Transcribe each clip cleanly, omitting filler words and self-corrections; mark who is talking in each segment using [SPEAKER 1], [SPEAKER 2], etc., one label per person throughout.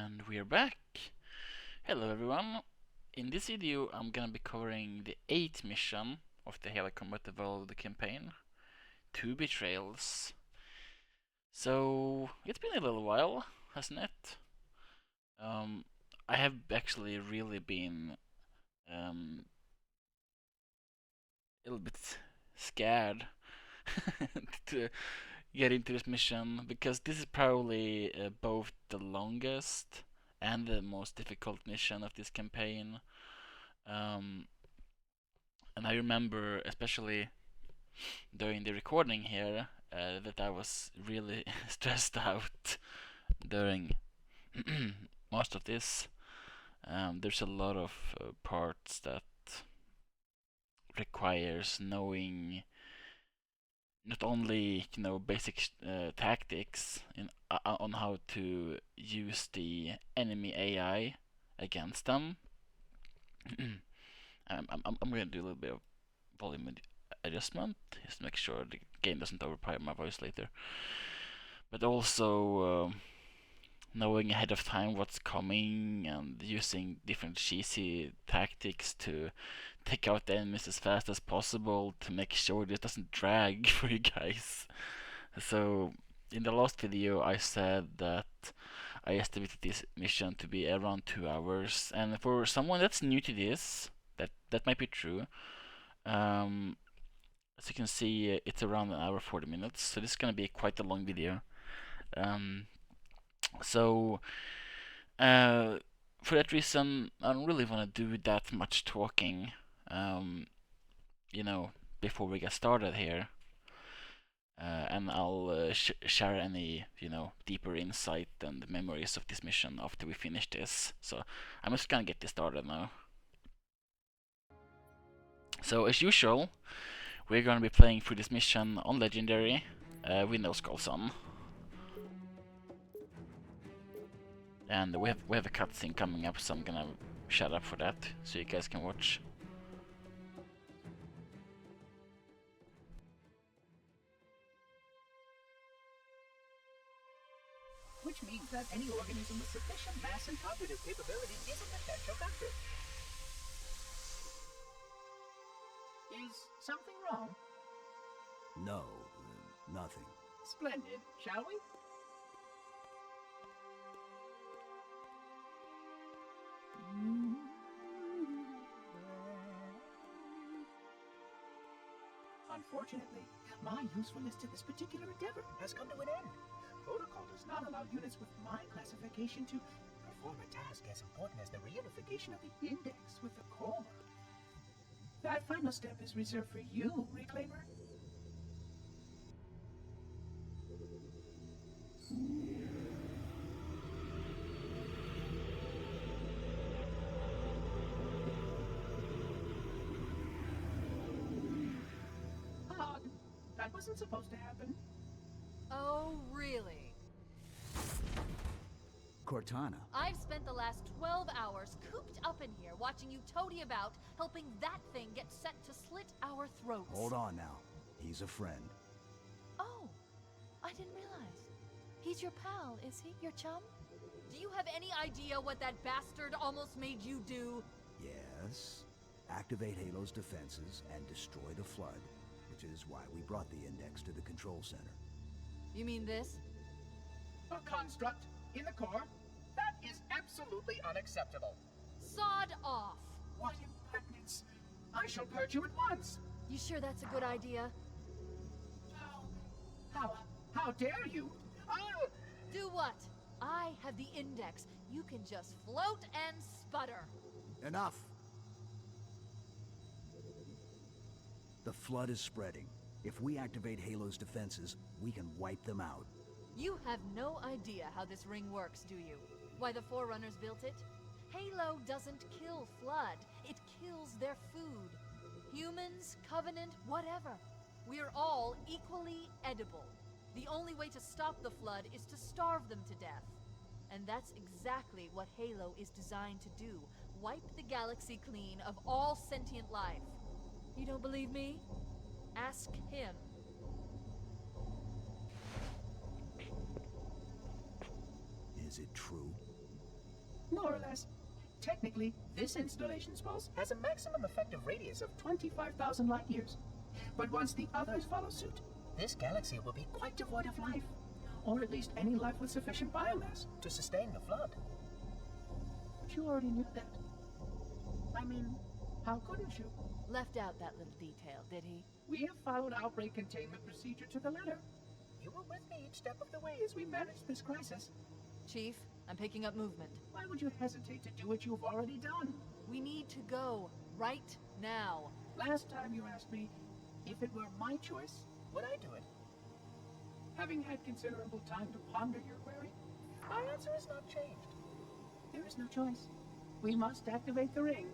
[SPEAKER 1] And we're back. Hello everyone. In this video I'm gonna be covering the 8th mission of the Halo Combat Evolved campaign, 2 Betrayals. So it's been a little while, hasn't it? I have actually really been a little bit scared to get into this mission because this is probably both the longest and the most difficult mission of this campaign. And I remember, especially during the recording here, that I was really stressed out during most of this. There's a lot of parts that requires knowing not only basic tactics on how to use the enemy AI against them. I'm gonna do a little bit of volume adjustment just to make sure the game doesn't overpower my voice later. But also knowing ahead of time what's coming and using different cheesy tactics to take out the enemies as fast as possible to make sure this doesn't drag for you guys. So in the last video I said that I estimated this mission to be around 2 hours, and for someone that's new to this, that might be true. As you can see, it's around 1 hour 40 minutes, so this is gonna be quite a long video. So for that reason, I don't really want to do that much talking, before we get started here. And I'll share any, deeper insight and memories of this mission after we finish this. So I'm just gonna get this started now. So as usual, we're gonna be playing through this mission on Legendary with no skulls on. And we have a cutscene coming up, so I'm gonna shut up for that so you guys can watch.
[SPEAKER 2] Which means that any organism with sufficient mass and cognitive capability is a potential vector. Is something wrong?
[SPEAKER 3] No, nothing.
[SPEAKER 2] Splendid, shall we? Unfortunately, my usefulness to this particular endeavor has come to an end. Protocol does not allow units with my classification to perform a task as important as the reunification of the index with the core. That final step is reserved for you, Reclaimer. That wasn't supposed to happen.
[SPEAKER 4] Oh, really?
[SPEAKER 3] Cortana.
[SPEAKER 4] I've spent the last 12 hours cooped up in here watching you toady about, helping that thing get set to slit our throats.
[SPEAKER 3] Hold on now. He's a friend.
[SPEAKER 4] Oh, I didn't realize. He's your pal, is he? Your chum? Do you have any idea what that bastard almost made you do?
[SPEAKER 3] Yes. Activate Halo's defenses and destroy the Flood, which is why we brought the index to the control center.
[SPEAKER 4] You mean this?
[SPEAKER 2] A construct in the core? That is absolutely unacceptable.
[SPEAKER 4] Sod off!
[SPEAKER 2] What impertinence! I shall purge you at once!
[SPEAKER 4] You sure that's a good idea?
[SPEAKER 2] How dare you? I'll...
[SPEAKER 4] Do what? I have the index. You can just float and sputter.
[SPEAKER 3] Enough! The Flood is spreading. If we activate Halo's defenses, we can wipe them out.
[SPEAKER 4] You have no idea how this ring works, do you? Why the Forerunners built it? Halo doesn't kill Flood. It kills their food. Humans, Covenant, whatever. We're all equally edible. The only way to stop the Flood is to starve them to death. And that's exactly what Halo is designed to do. Wipe the galaxy clean of all sentient life. You don't believe me? Ask him.
[SPEAKER 3] Is it true?
[SPEAKER 2] More or less. Technically, this installation's pulse has a maximum effective radius of 25,000 light years. But once the others follow suit, this galaxy will be quite devoid of life. Or at least any life with sufficient biomass to sustain the flood. But you already knew that. I mean, how couldn't you?
[SPEAKER 4] Left out that little detail, did he?
[SPEAKER 2] We have followed outbreak containment procedure to the letter. You were with me each step of the way as we managed this crisis.
[SPEAKER 4] Chief, I'm picking up movement.
[SPEAKER 2] Why would you hesitate to do what you've already done?
[SPEAKER 4] We need to go. Right now.
[SPEAKER 2] Last time you asked me if it were my choice, would I do it? Having had considerable time to ponder your query, my answer has not changed. There is no choice. We must activate the ring.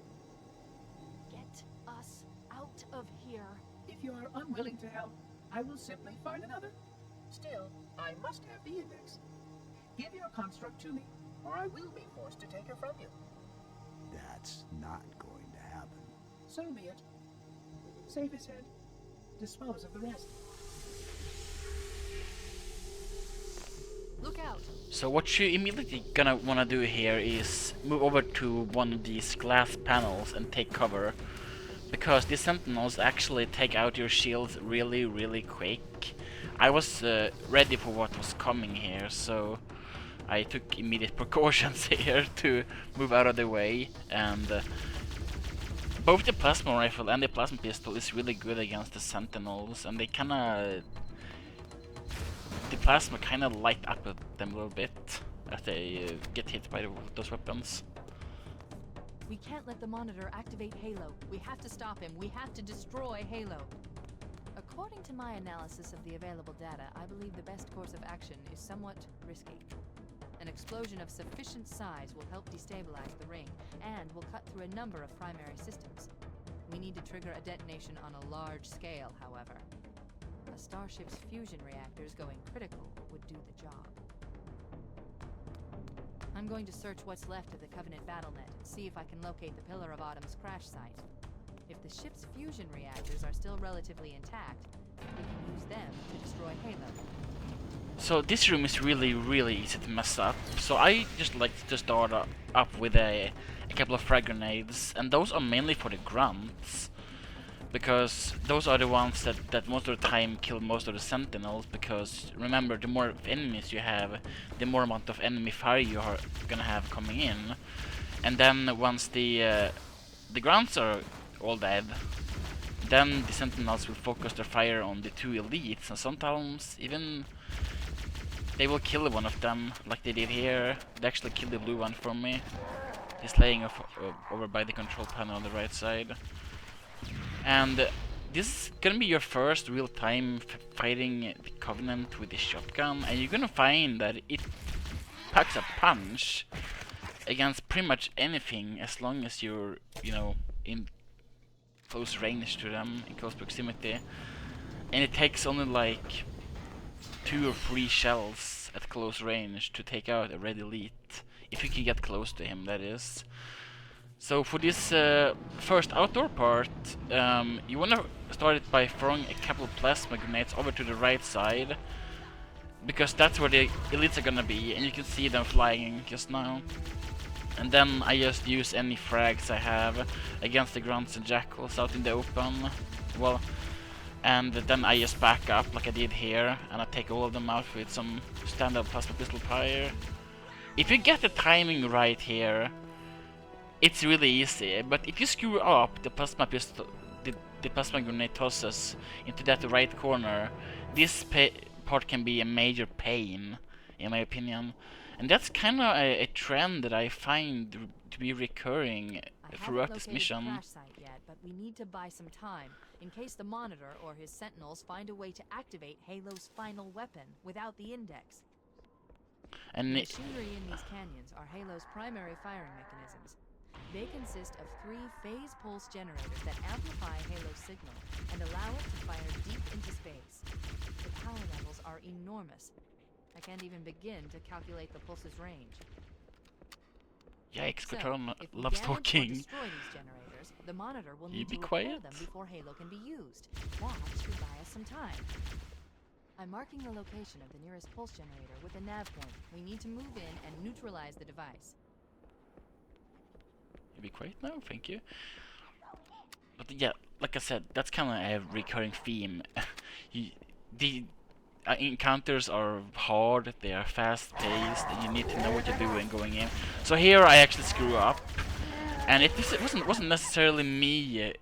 [SPEAKER 4] Get us out of here.
[SPEAKER 2] If you are unwilling to help, I will simply find another. Still, I must have the index. Give your construct to me, or I will be forced to take her from you.
[SPEAKER 3] That's not going to happen.
[SPEAKER 2] So be it. Save his head. Dispose of the rest.
[SPEAKER 4] Look out.
[SPEAKER 1] So what you immediately gonna wanna do here is move over to one of these glass panels and take cover, because the sentinels actually take out your shields really, really quick. I was ready for what was coming here, so I took immediate precautions here to move out of the way, and both the plasma rifle and the plasma pistol is really good against the sentinels, and they kinda... the plasma kinda light up at them a little bit as they get hit by those weapons.
[SPEAKER 4] We can't let the monitor activate Halo. We have to stop him. We have to destroy Halo. According to my analysis of the available data, I believe the best course of action is somewhat risky. An explosion of sufficient size will help destabilize the ring, and will cut through a number of primary systems. We need to trigger a detonation on a large scale, however. A starship's fusion reactors going critical would do the job. I'm going to search what's left of the Covenant BattleNet and see if I can locate the Pillar of Autumn's crash site. If the ship's fusion reactors are still relatively intact, we can use them to destroy Halo.
[SPEAKER 1] So this room is really, really easy to mess up. So I just like to start up with a couple of frag grenades, and those are mainly for the grunts, because those are the ones that most of the time kill most of the sentinels. Because remember, the more enemies you have, the more amount of enemy fire you are gonna have coming in, and then once the grunts are all dead, then the sentinels will focus their fire on the two elites, and sometimes even they will kill one of them, like they did here. They actually killed the blue one for me. He's laying over by the control panel on the right side. And this is gonna be your first real time fighting the Covenant with the shotgun, and you're gonna find that it packs a punch against pretty much anything, as long as you're, you know, in close range to them, in close proximity. And it takes only like 2 or 3 shells at close range to take out a red elite, if you can get close to him, that is. So for this first outdoor part, you want to start it by throwing a couple of plasma grenades over to the right side, because that's where the elites are gonna be, and you can see them flying just now. And then I just use any frags I have against the grunts and jackals out in the open. Well, and then I just back up like I did here, and I take all of them out with some standard plasma pistol fire. If you get the timing right here, it's really easy, but if you screw up the plasma pistol, the plasma grenade tosses into that right corner, this part can be a major pain, in my opinion. And that's kind of a trend that I find to be recurring throughout this mission.
[SPEAKER 4] I haven't located the crash site yet, but we need to buy some time in case the Monitor or his Sentinels find a way to activate Halo's final weapon without the index.
[SPEAKER 1] And
[SPEAKER 4] The machinery in these canyons are Halo's primary firing mechanisms. They consist of 3 phase pulse generators that amplify Halo's signal and allow it to fire deep into space. The power levels are enormous. I can't even begin to calculate the pulse's range.
[SPEAKER 1] yikes,
[SPEAKER 4] So,
[SPEAKER 1] Katron
[SPEAKER 4] if we
[SPEAKER 1] loves
[SPEAKER 4] damage or
[SPEAKER 1] talking.
[SPEAKER 4] destroy these generators, the Monitor will
[SPEAKER 1] You
[SPEAKER 4] need
[SPEAKER 1] be
[SPEAKER 4] to repair
[SPEAKER 1] quiet.
[SPEAKER 4] them before Halo can be used. That should buy us some time. I'm marking the location of the nearest pulse generator with a nav point. We need to move in and neutralize the device.
[SPEAKER 1] be quiet now? Thank you. But yeah, like I said, that's kind of a recurring theme. The encounters are hard, they are fast-paced, and you need to know what you're doing going in. So here I actually screw up, and it wasn't necessarily me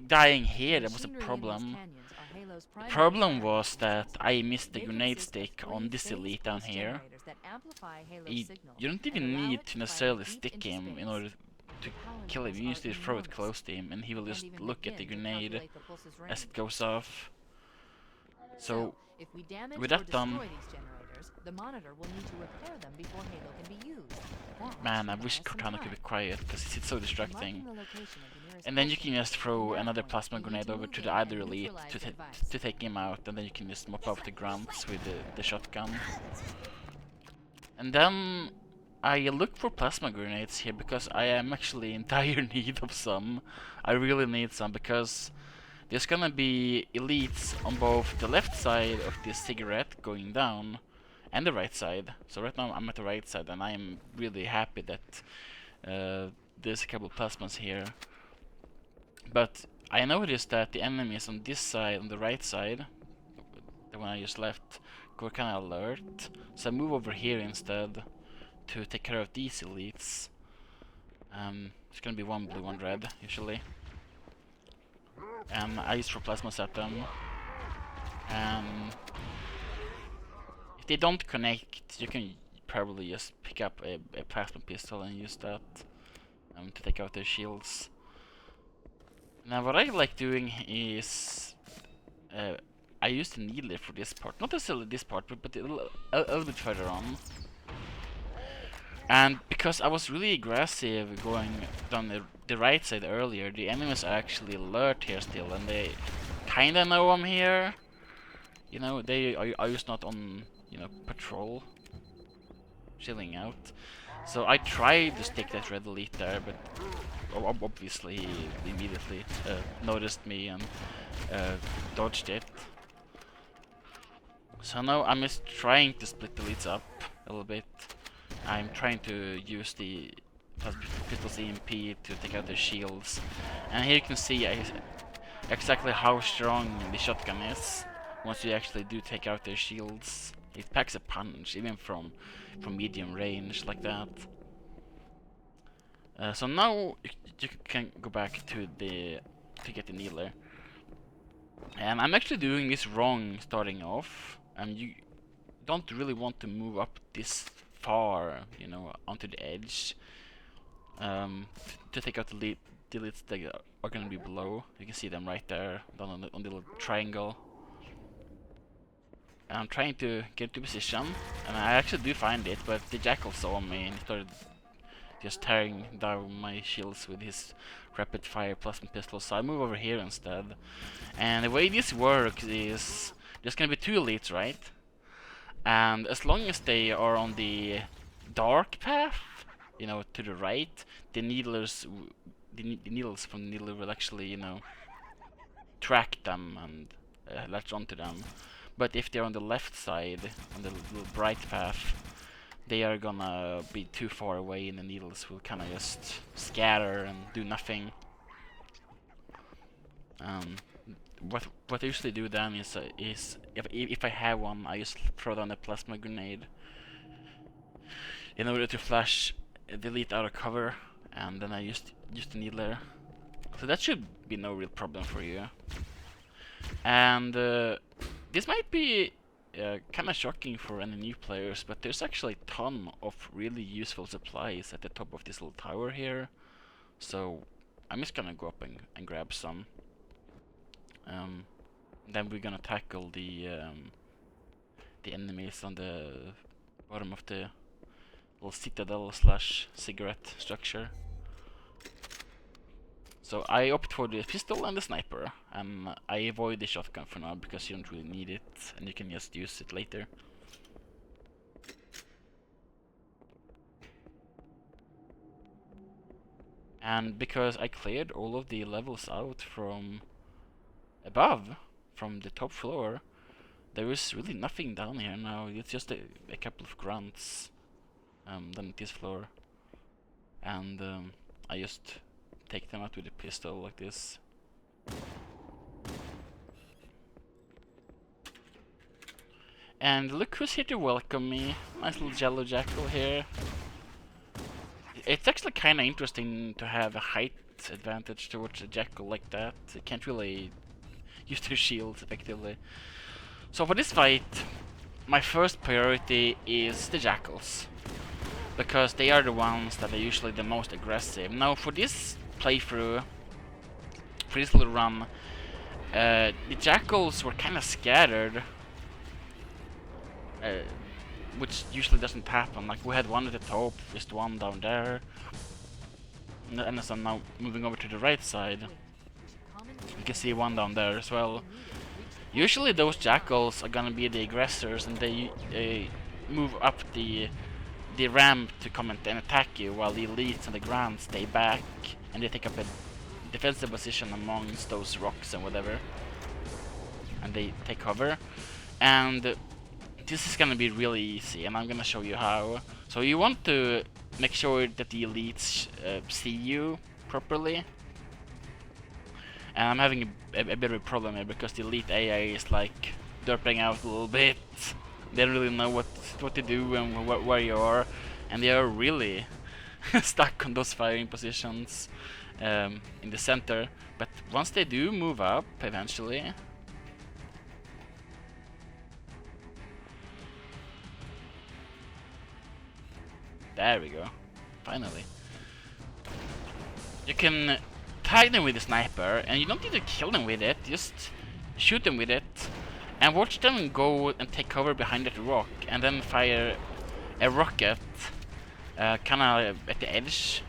[SPEAKER 1] dying here that was a problem. The problem was that I missed the grenade stick on this elite down here. You don't even need to necessarily stick him in order to kill him. You just need to throw it close to him, and he will just look at the grenade as it goes off. So, with that done,
[SPEAKER 4] the monitor will need to repair them before Halo can be used.
[SPEAKER 1] man, I wish Cortana could be quiet, because it's so distracting. And then you can just throw another plasma grenade over to the other elite to take him out, and then you can just mop up the grunts with the shotgun. And then I look for plasma grenades here because I am actually in dire need of some. I really need some because there's gonna be elites on both the left side of this cigarette going down and the right side. So right now I'm at the right side, and I'm really happy that there's a couple of plasmas here. But I noticed that the enemies on this side, on the right side, the one I just left, go kind of alert. So I move over here instead to take care of these elites. It's gonna be one blue, one red, usually. And I just throw plasmas at them. And if they don't connect, you can probably just pick up a plasma pistol and use that to take out their shields. Now what I like doing is I use the needler for this part. Not necessarily this part, but a little bit further on. And because I was really aggressive going down the right side earlier, the enemies are actually alert here still, and they kinda know I'm here. You know, they are just not on, you know, patrol, chilling out. So I tried to stick that red elite there, but obviously he immediately noticed me and dodged it. So now I'm just trying to split the elites up a little bit. I'm trying to use the pistol's EMP to take out their shields. And here you can see exactly how strong the shotgun is once you actually do take out their shields. It packs a punch, even from medium range like that. So now you can go back to get the needler. And I'm actually doing this wrong starting off. You don't really want to move up this far, you know, onto the edge to take out the elites that are gonna be below. You can see them right there, down on the little triangle. And I'm trying to get to position, and I actually do find it, but the jackal saw me and started just tearing down my shields with his rapid fire plasma pistol, so I move over here instead. And the way this works is there's gonna be two elites, right? And as long as they are on the dark path, you know, to the right, the needles from the needler will actually, you know, track them and latch onto them. But if they're on the left side, on the little bright path, they are gonna be too far away, and the needles will kind of just scatter and do nothing. What I usually do then is if I have one, I just throw down a plasma grenade in order to flash the elite out of cover, and then I use the needler. So that should be no real problem for you. And this might be kind of shocking for any new players, but there's actually a ton of really useful supplies at the top of this little tower here. So I'm just gonna go up and grab some. Then we're gonna tackle the enemies on the bottom of the little citadel slash cigarette structure. So I opt for the pistol and the sniper, and I avoid the shotgun for now because you don't really need it, and you can just use it later. And because I cleared all of the levels out from above, from the top floor, there is really nothing down here now. It's just a couple of grunts down at this floor, and I just take them out with a pistol like this. And look who's here to welcome me. Nice little jello jackal here. It's actually kind of interesting to have a height advantage towards a jackal like that. It can't really use their shields effectively. So for this fight, my first priority is the jackals, because they are the ones that are usually the most aggressive. Now for this playthrough, for this little run, the jackals were kind of scattered, which usually doesn't happen. Like we had one at the top, just one down there, and as I'm now moving over to the right side, you can see one down there as well. Usually those jackals are gonna be the aggressors, and they move up the ramp to come and attack you, while the elites on the ground stay back and they take up a defensive position amongst those rocks and whatever, and they take cover. And this is gonna be really easy, and I'm gonna show you how. So you want to make sure that the elites see you properly. And I'm having a bit of a problem here because the elite AI is like derping out a little bit. They don't really know what to do and where you are, and they are really stuck on those firing positions in the center. But once they do move up eventually, there we go, finally. You can tag them with a sniper, and you don't need to kill them with it, just shoot them with it, and watch them go and take cover behind that rock, and then fire a rocket kinda at the edge.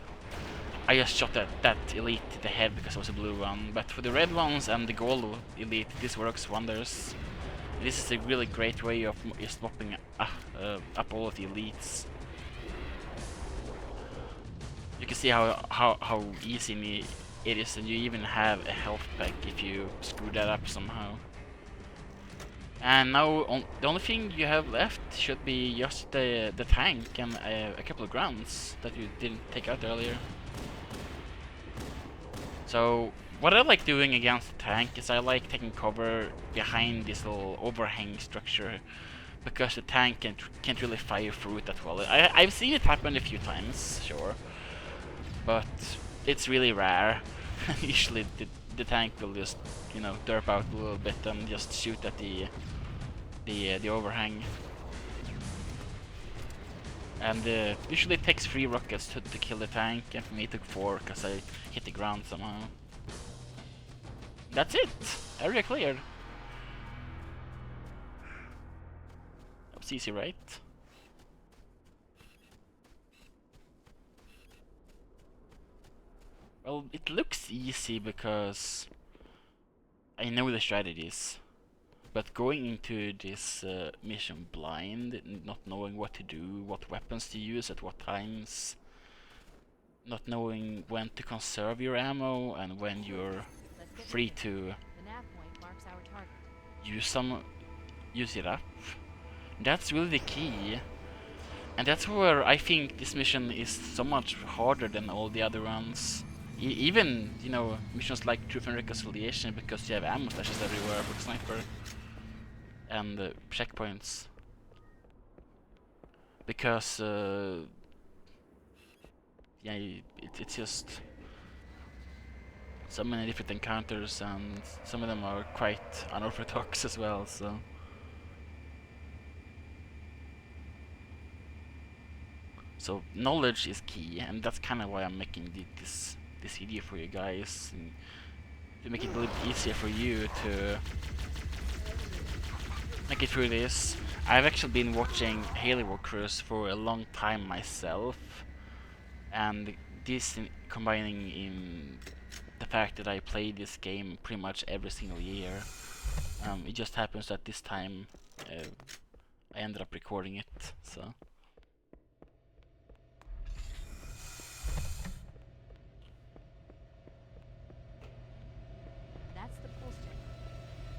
[SPEAKER 1] I just shot at that elite in the head because it was a blue one, but for the red ones and the gold elite, this works wonders. This is a really great way of just mopping up all of the elites. You can see how easy it is, and you even have a health pack if you screw that up somehow. And now the only thing you have left should be just the tank and a couple of grunts that you didn't take out earlier. So what I like doing against the tank is I like taking cover behind this little overhang structure, because the tank can't really fire through it that well. I've seen it happen a few times, sure, but it's really rare. Usually the tank will just, you know, derp out a little bit and just shoot at the overhang. And usually it takes 3 rockets to kill the tank, and for me it took 4 because I hit the ground somehow. That's it! Area cleared. That was easy, right? Well, it looks easy because I know the strategies. But going into this mission blind, not knowing what to do, what weapons to use at what times, not knowing when to conserve your ammo and when you're free to use it up, that's really the key. And that's where I think this mission is so much harder than all the other ones. Even, you know, missions like Truth and Reconciliation, because you have ammo stashes everywhere for the sniper. And checkpoints. Because, yeah, it's just so many different encounters, and some of them are quite unorthodox as well, so. So knowledge is key, and that's kind of why I'm making this video for you guys, and to make it a little bit easier for you to make it through this. I've actually been watching Halo walkthroughs for a long time myself, and this combining in the fact that I play this game pretty much every single year. It just happens that this time I ended up recording it, so.
[SPEAKER 4] That's the pulse generator.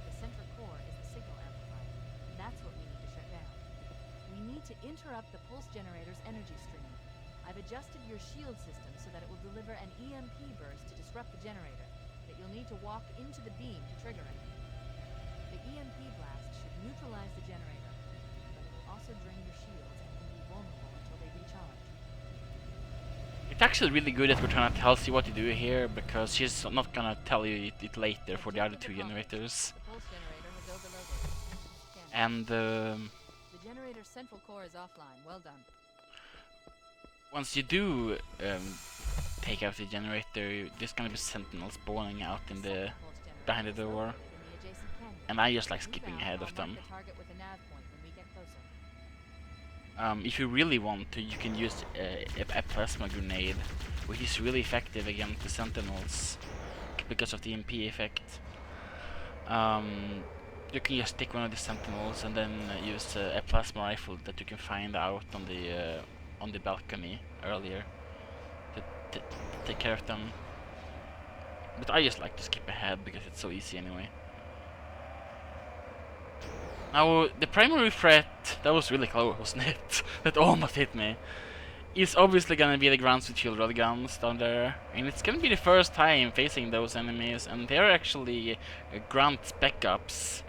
[SPEAKER 4] The central core is the signal amplifier. That's what we need to shut down. We need to interrupt the pulse generator's energy stream. I've I've adjusted your shield system so that it will deliver an EMP burst to disrupt the generator, that you'll need to walk into the beam to trigger it. The EMP blast should neutralize the generator, but it will also drain your shields and leave you vulnerable until they recharge.
[SPEAKER 1] It's actually really good that we're trying to tell you what to do here, because she's not gonna tell you it later for the other two generators.
[SPEAKER 4] The pulse generator has overloaded.
[SPEAKER 1] And
[SPEAKER 4] The generator's central core is offline. Well done.
[SPEAKER 1] once you do take out the generator, there's gonna be sentinels spawning out in the behind the door, and I just like skipping ahead of them. If you really want to, you can use a plasma grenade, which is really effective against the sentinels because of the EMP effect. You can just take one of the sentinels and then use a plasma rifle that you can find out on the balcony earlier to take care of them. But I just like to skip ahead because it's so easy anyway. Now, the primary threat, that was really close, wasn't it? That almost hit me. Is obviously gonna be the grunts with shield rod guns down there. And it's gonna be the first time facing those enemies, and they're actually grunt spec ups.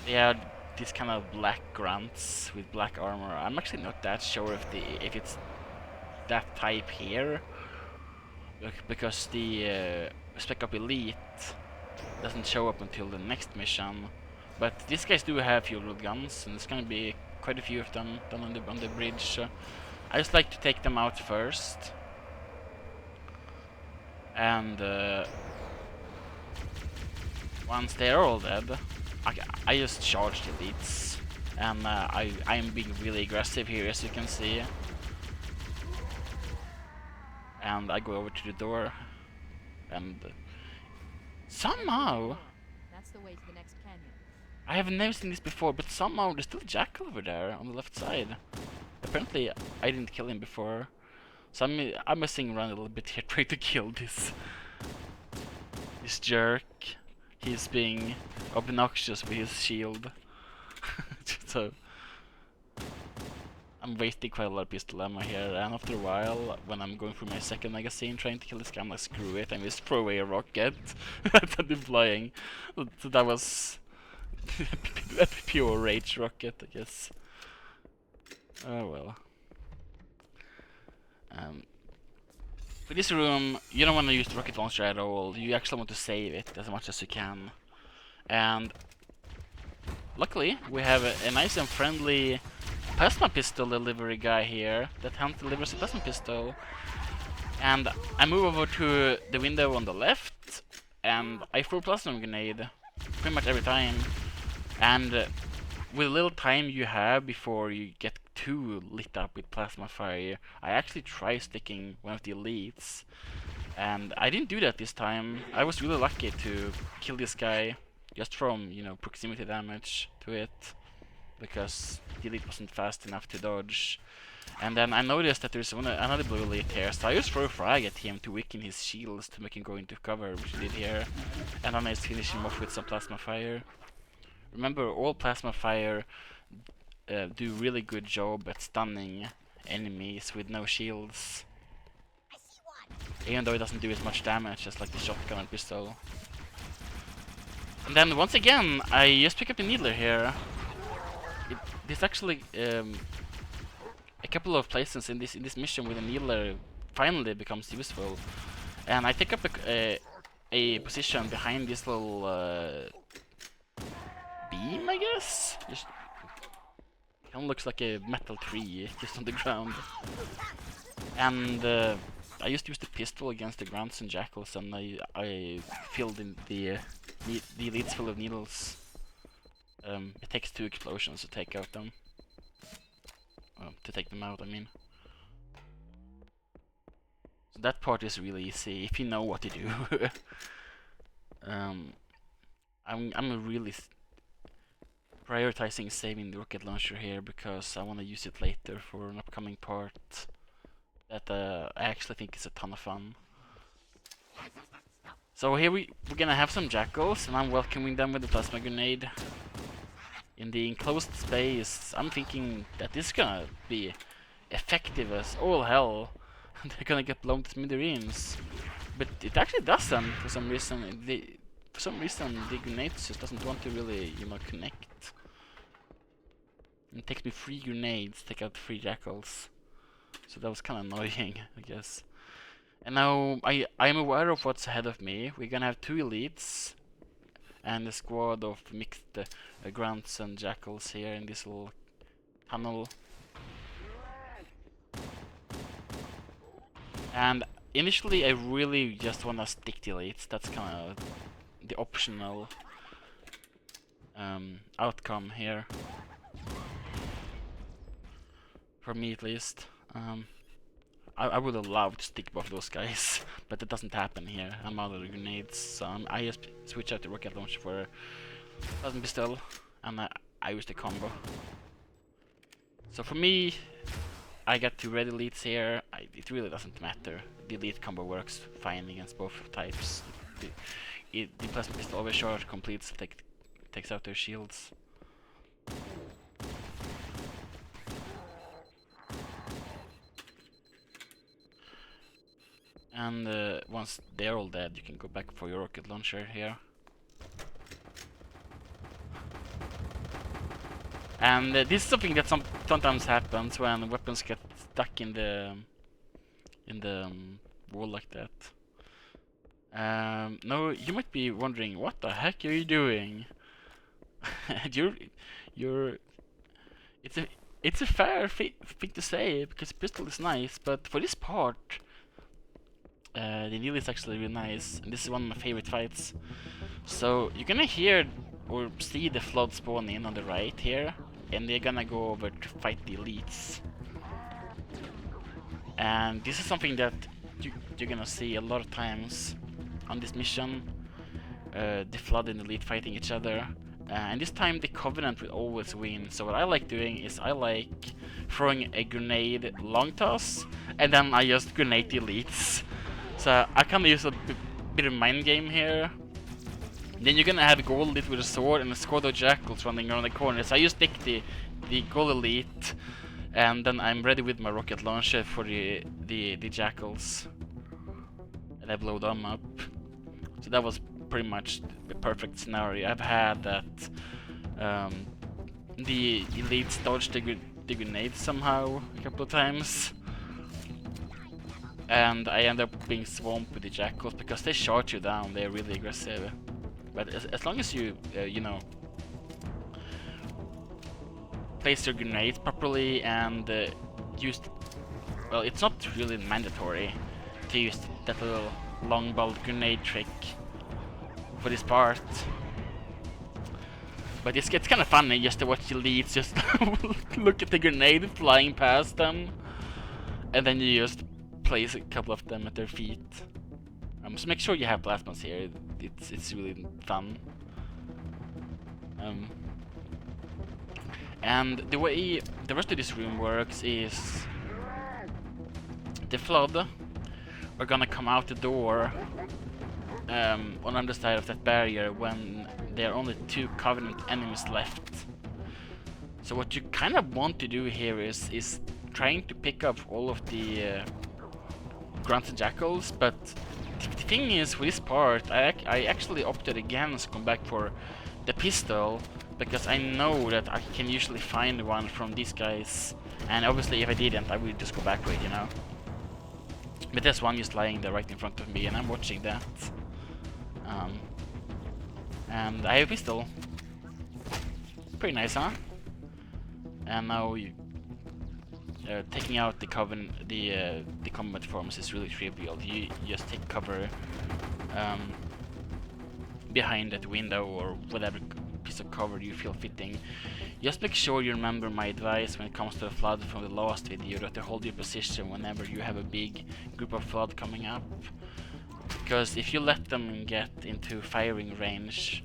[SPEAKER 1] They are these kind of black grunts with black armor. I'm actually not that sure if it's that type here, because the spec up elite doesn't show up until the next mission. But these guys do have shield rod guns, and there's gonna be quite a few of them down on the bridge. So I just like to take them out first, and once they're all dead, I just charge the elites, and I'm being really aggressive here, as you can see. And I go over to the door, and somehow
[SPEAKER 4] That's the way to the next canyon.
[SPEAKER 1] I have never seen this before, but somehow there's still a jackal over there on the left side. Apparently, I didn't kill him before, so I'm messing around a little bit here, trying to kill this jerk. He's being obnoxious with his shield. So I'm wasting quite a lot of pistol ammo here, and after a while, when I'm going through my second magazine trying to kill this guy, I'm like, screw it, and just throw away a rocket at the flying. So that was a pure rage rocket, I guess. Oh well. For this room, you don't want to use the rocket launcher at all. You actually want to save it as much as you can. And luckily, we have a nice and friendly plasma pistol delivery guy here that hand delivers a plasma pistol. And I move over to the window on the left, and I throw a plasma grenade pretty much every time. And with a little time you have before you get too lit up with plasma fire, I actually try sticking one of the elites, and I didn't do that this time. I was really lucky to kill this guy just from, you know, proximity damage to it, because the elite wasn't fast enough to dodge. And then I noticed that there's another blue elite here, so I just throw a frag at him to weaken his shields to make him go into cover, which I did here, and then I just finish him off with some plasma fire. Remember, all plasma fire do really good job at stunning enemies with no shields, even though it doesn't do as much damage as like the shotgun and pistol. And then once again, I just pick up a needler here. There's actually a couple of places in this mission where the needler finally becomes useful, and I take up a position behind this little beam, I guess. Just kind of looks like a metal tree just on the ground. And I just used the pistol against the grunts and jackals, and I filled in the elites full of needles. It takes 2 explosions to take out them. To take them out, I mean. So that part is really easy if you know what to do. I'm really prioritizing saving the rocket launcher here because I want to use it later for an upcoming part that I actually think is a ton of fun. So here we're gonna have some jackals, and I'm welcoming them with a plasma grenade. In the enclosed space, I'm thinking that this is gonna be effective as all hell. They're gonna get blown to smithereens. But it actually doesn't for some reason. For some reason the grenades just doesn't want to really, you know, connect. It takes me 3 grenades to take out 3 jackals. So that was kind of annoying, I guess. And now I'm aware of what's ahead of me. We're gonna have 2 elites and a squad of mixed grunts and jackals here in this little tunnel. And initially I really just wanna stick to elites. That's kind of the optional outcome here. For me at least. I would have loved to stick both those guys, but that doesn't happen here. I'm out of the grenades, so I just switch out the rocket launcher for a plasma pistol, and I use the combo. So for me, I got 2 red elites here. It really doesn't matter. The elite combo works fine against both types. The plasma pistol overcharge completes, takes out their shields. And once they're all dead, you can go back for your rocket launcher here. And this is something that sometimes happens when weapons get stuck in the wall like that. No, you might be wondering, what the heck are you doing? It's a fair thing to say because pistol is nice, but for this part. The deal is actually really nice, and this is one of my favorite fights. So you're gonna hear or see the flood spawn in on the right here, and they're gonna go over to fight the elites. And this is something that you're gonna see a lot of times on this mission. The flood and the elite fighting each other. And this time the Covenant will always win. So what I like doing is I like throwing a grenade long toss, and then I just grenade the elites. So I kind of use a bit of mind game here. Then you're gonna have a gold elite with a sword and a squad of jackals running around the corner. So I just take the gold elite, and then I'm ready with my rocket launcher for the jackals, and I blow them up. So that was pretty much the perfect scenario. I've had that the elites dodged the grenade somehow a couple of times. And I end up being swamped with the jackals because they charge you down. They're really aggressive. But as long as you, you know, place your grenades properly and use, well, it's not really mandatory to use that little long bolt grenade trick for this part. But it's kind of funny just to watch the elites just look at the grenade flying past them, and then you just place a couple of them at their feet. So make sure you have plasmas here. It's really fun. And the way the rest of this room works is the flood are gonna come out the door on the other side of that barrier when there are only 2 Covenant enemies left. So what you kind of want to do here is trying to pick up all of the grunts and jackals, but the thing is, for this part, I actually opted against going back for the pistol, because I know that I can usually find one from these guys, and obviously if I didn't, I would just go back for it, you know. But there's one just lying there right in front of me, and I'm watching that. And I have a pistol. Pretty nice, huh? And now taking out the the combat forms is really trivial. You just take cover behind that window or whatever piece of cover you feel fitting. Just make sure you remember my advice when it comes to the flood from the last video, that to hold your position whenever you have a big group of flood coming up. Because if you let them get into firing range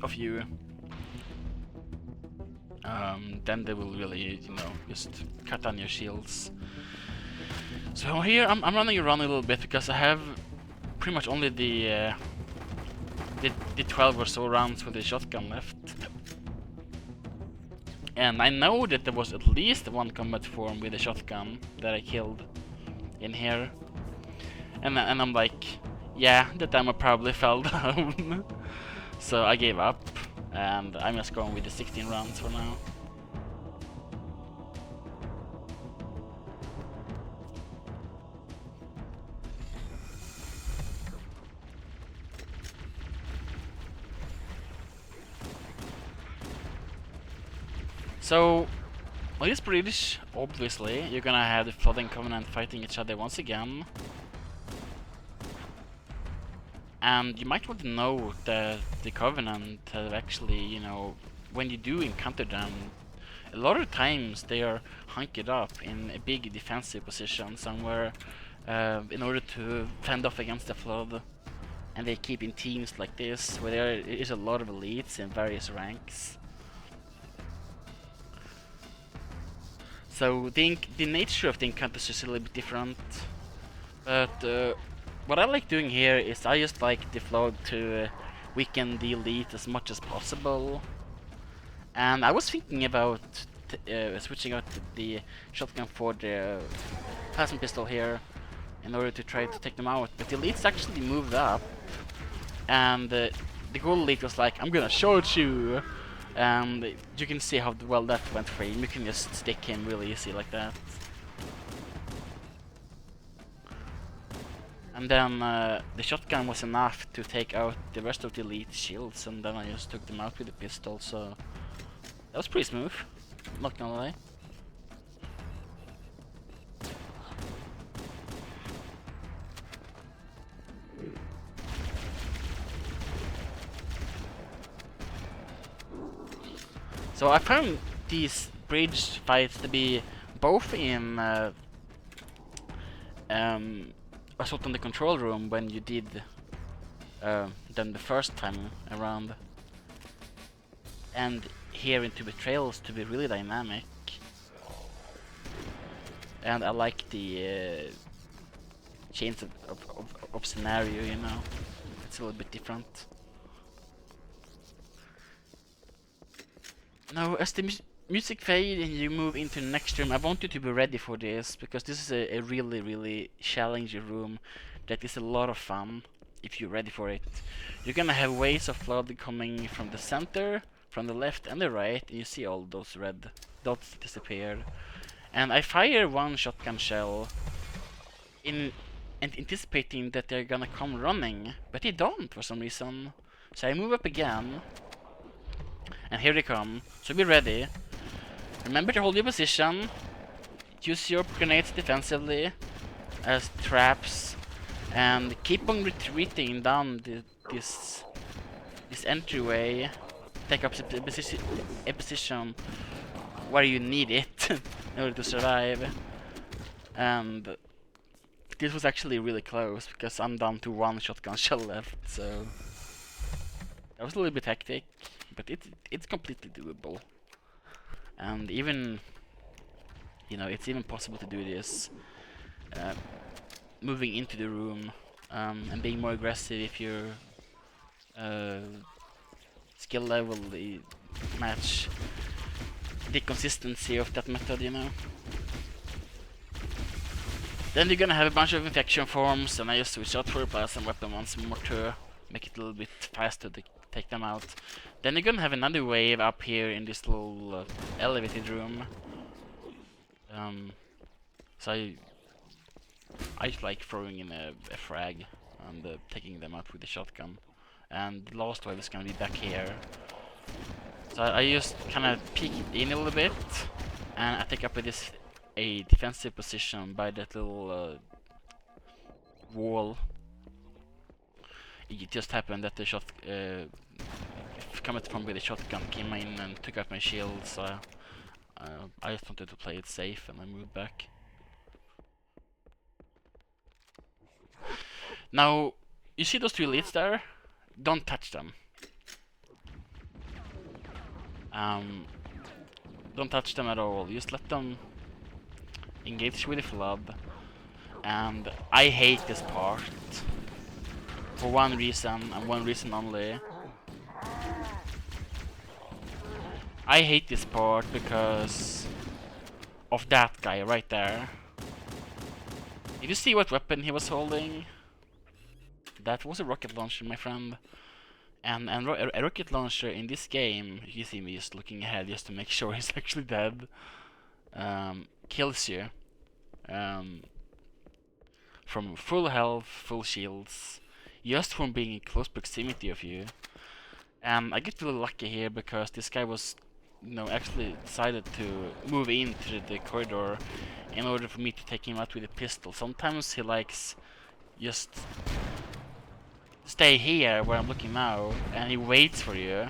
[SPEAKER 1] of you, then they will really, you know, just cut down your shields. So here I'm running around a little bit because I have pretty much only the 12 or so rounds with the shotgun left. And I know that there was at least one combat form with a shotgun that I killed in here. And I'm like, yeah, that ammo probably fell down. So I gave up, and I'm just going with the 16 rounds for now. So, on this bridge, obviously, you're gonna have the Flood and Covenant fighting each other once again. And you might want to know that the Covenant have actually, you know, when you do encounter them, a lot of times they are hunkered up in a big defensive position somewhere in order to fend off against the Flood. And they keep in teams like this, where there is a lot of elites in various ranks. So the nature of the encounters is a little bit different, but what I like doing here is I just like the Flood to weaken the elite as much as possible. And I was thinking about switching out the shotgun for the plasma pistol here in order to try to take them out, but the elites actually moved up, and the gold elite was like, I'm gonna shoot you! And you can see how well that went for him. You can just stick him really easy like that. And then the shotgun was enough to take out the rest of the elite shields, and then I just took them out with the pistol, so that was pretty smooth, not gonna lie. So I found these bridge fights to be both in Assault on the Control Room when you did them the first time around, and here into Betrayals to be really dynamic. And I like the change of scenario, you know, it's a little bit different. Now, as the music fades and you move into the next room, I want you to be ready for this, because this is a really challenging room that is a lot of fun if you're ready for it. You're gonna have waves of Flood coming from the center, from the left and the right, and you see all those red dots disappear. And I fire one shotgun shell and anticipating that they're gonna come running, but they don't for some reason. So I move up again, and here they come, so be ready. Remember to hold your position, use your grenades defensively as traps, and keep on retreating down this entryway. Take up a position where you need it in order to survive. And this was actually really close, because I'm down to one shotgun shell left, so that was a little bit hectic. But it's completely doable, and even, you know, it's even possible to do this moving into the room and being more aggressive if your skill level match the consistency of that method, you know. Then you're gonna have a bunch of infection forms, and I just switch out for a plasma weapon once more to make it a little bit faster to take them out. Then you're gonna have another wave up here in this little elevated room. So I like throwing in a frag and taking them out with the shotgun. And the last wave is gonna be back here. So I just kind of peek in a little bit, and I take up a defensive position by that little wall. It just happened that the shot coming from with the shotgun came in and took out my shield, so I just wanted to play it safe, and I moved back. Now, you see those two elites there? Don't touch them. Don't touch them at all. Just let them engage with the Flood. And I hate this part for one reason, and one reason only. I hate this part because of that guy right there. Did you see what weapon he was holding? That was a rocket launcher, my friend. And a rocket launcher in this game, you see me just looking ahead just to make sure he's actually dead, kills you. From full health, full shields, just from being in close proximity of you. And I get really lucky here because this guy was, actually decided to move into the corridor in order for me to take him out with a pistol. Sometimes he likes just stay here where I'm looking now, and he waits for you.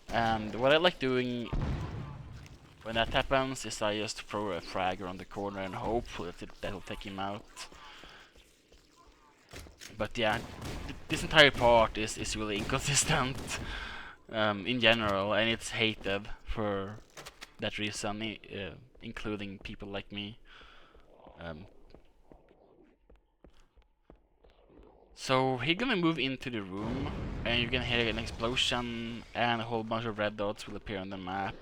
[SPEAKER 1] And what I like doing when that happens is I just throw a frag around the corner and hope that'll take him out. But yeah, this entire part is really inconsistent in general, and it's hated for that reason, including people like me. So he's gonna move into the room, and you're gonna hear an explosion, and a whole bunch of red dots will appear on the map.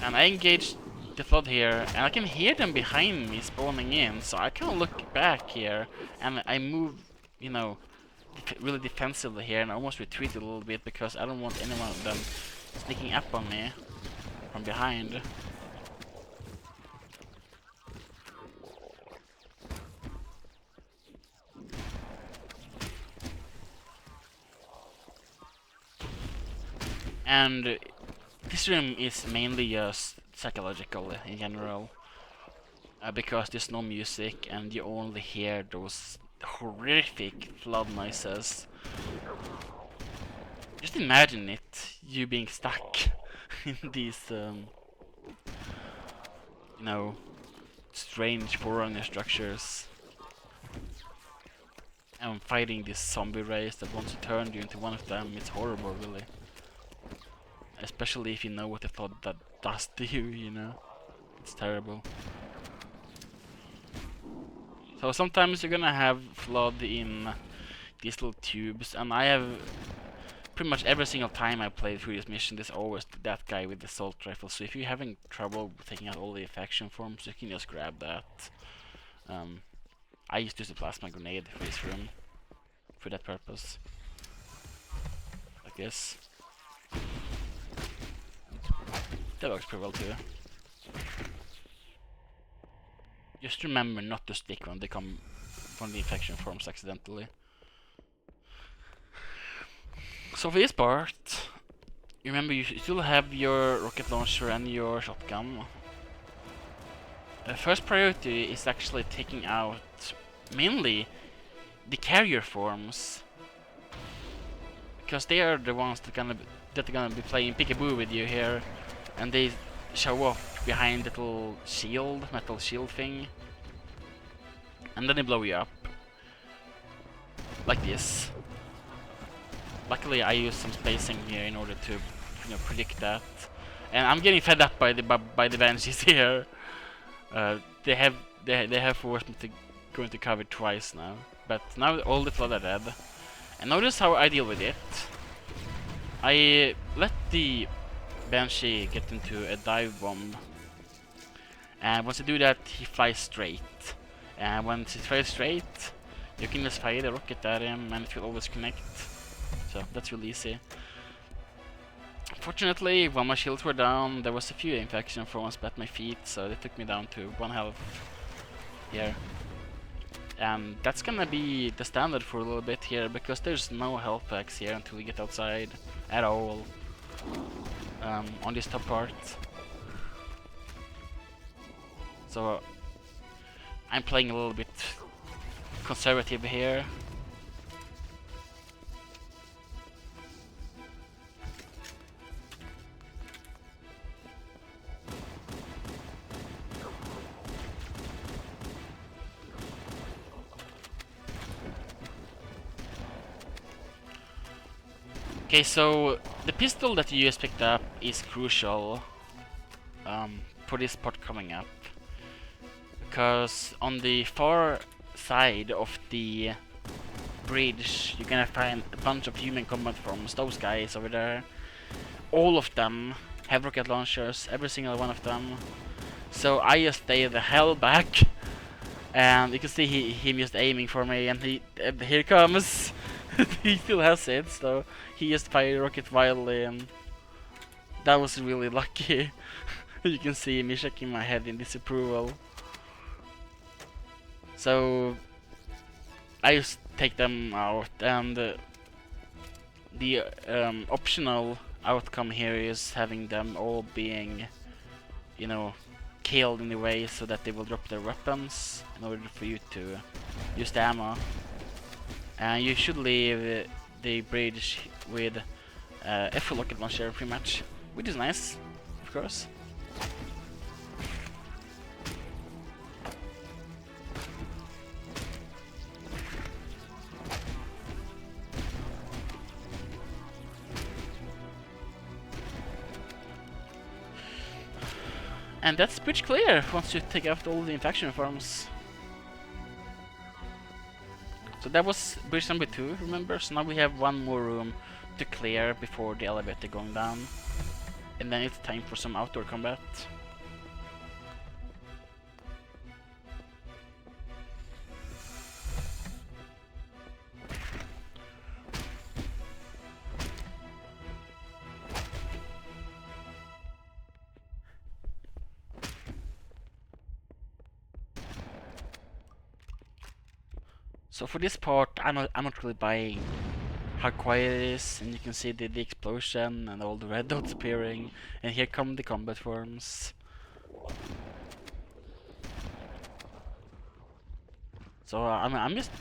[SPEAKER 1] And I engaged the flood here, and I can hear them behind me spawning in, so I kind of look back here, and I move, really defensively here, and I almost retreat a little bit because I don't want anyone of them sneaking up on me from behind. And this room is mainly just psychological in general, because there's no music and you only hear those horrific flood noises. Just imagine it, you being stuck in these, strange forerunner structures, and fighting this zombie race that wants to turn you into one of them. It's horrible, really. Especially if you know what the flood that does to you, It's terrible. So sometimes you're gonna have flood in these little tubes, and I have pretty much every single time I played through this mission, there's always that guy with the assault rifle. So if you're having trouble taking out all the faction forms, you can just grab that. I used to use a plasma grenade for this room for that purpose. Like this. That works pretty well too. Just remember not to stick when they come from the infection forms accidentally. So for this part, remember you still have your rocket launcher and your shotgun. The first priority is actually taking out mainly the carrier forms, because they are the ones that are gonna be playing peekaboo with you here, and they show up behind the little shield, metal shield thing, and then they blow you up like this. Luckily, I use some spacing here in order to, predict that. And I'm getting fed up by the banshees here. They have forced me to go into cover twice now, but now all the flood are dead. And notice how I deal with it. I let the banshee get into a dive bomb, and once I do that, he flies straight. And once he flies straight, you can just fire the rocket at him, and it will always connect. So that's really easy. Fortunately, while my shields were down, there was a few infection forms at my feet, so they took me down to 1 health here. And that's gonna be the standard for a little bit here, because there's no health packs here until we get outside at all, on this top part. So I'm playing a little bit conservative here. Okay, so the pistol that you just picked up is crucial for this part coming up, because on the far side of the bridge you're gonna find a bunch of human combat forms, those guys over there, all of them have rocket launchers, every single one of them. So I just stay the hell back, and you can see him just aiming for me, and here comes. He still has it, so he just fired rocket wildly, and that was really lucky. You can see me shaking my head in disapproval. So I just take them out, and the optional outcome here is having them all being, you know, killed in a way so that they will drop their weapons in order for you to use the ammo. And you should leave the bridge with a full rocket launcher pretty much, which is nice, of course. And that's pretty clear once you take out all the infection forms. So that was bridge number 2, remember? So now we have one more room to clear before the elevator going down. And then it's time for some outdoor combat. So for this part, I'm not really buying how quiet it is, and you can see the explosion and all the red dots appearing, and here come the combat forms. So I'm just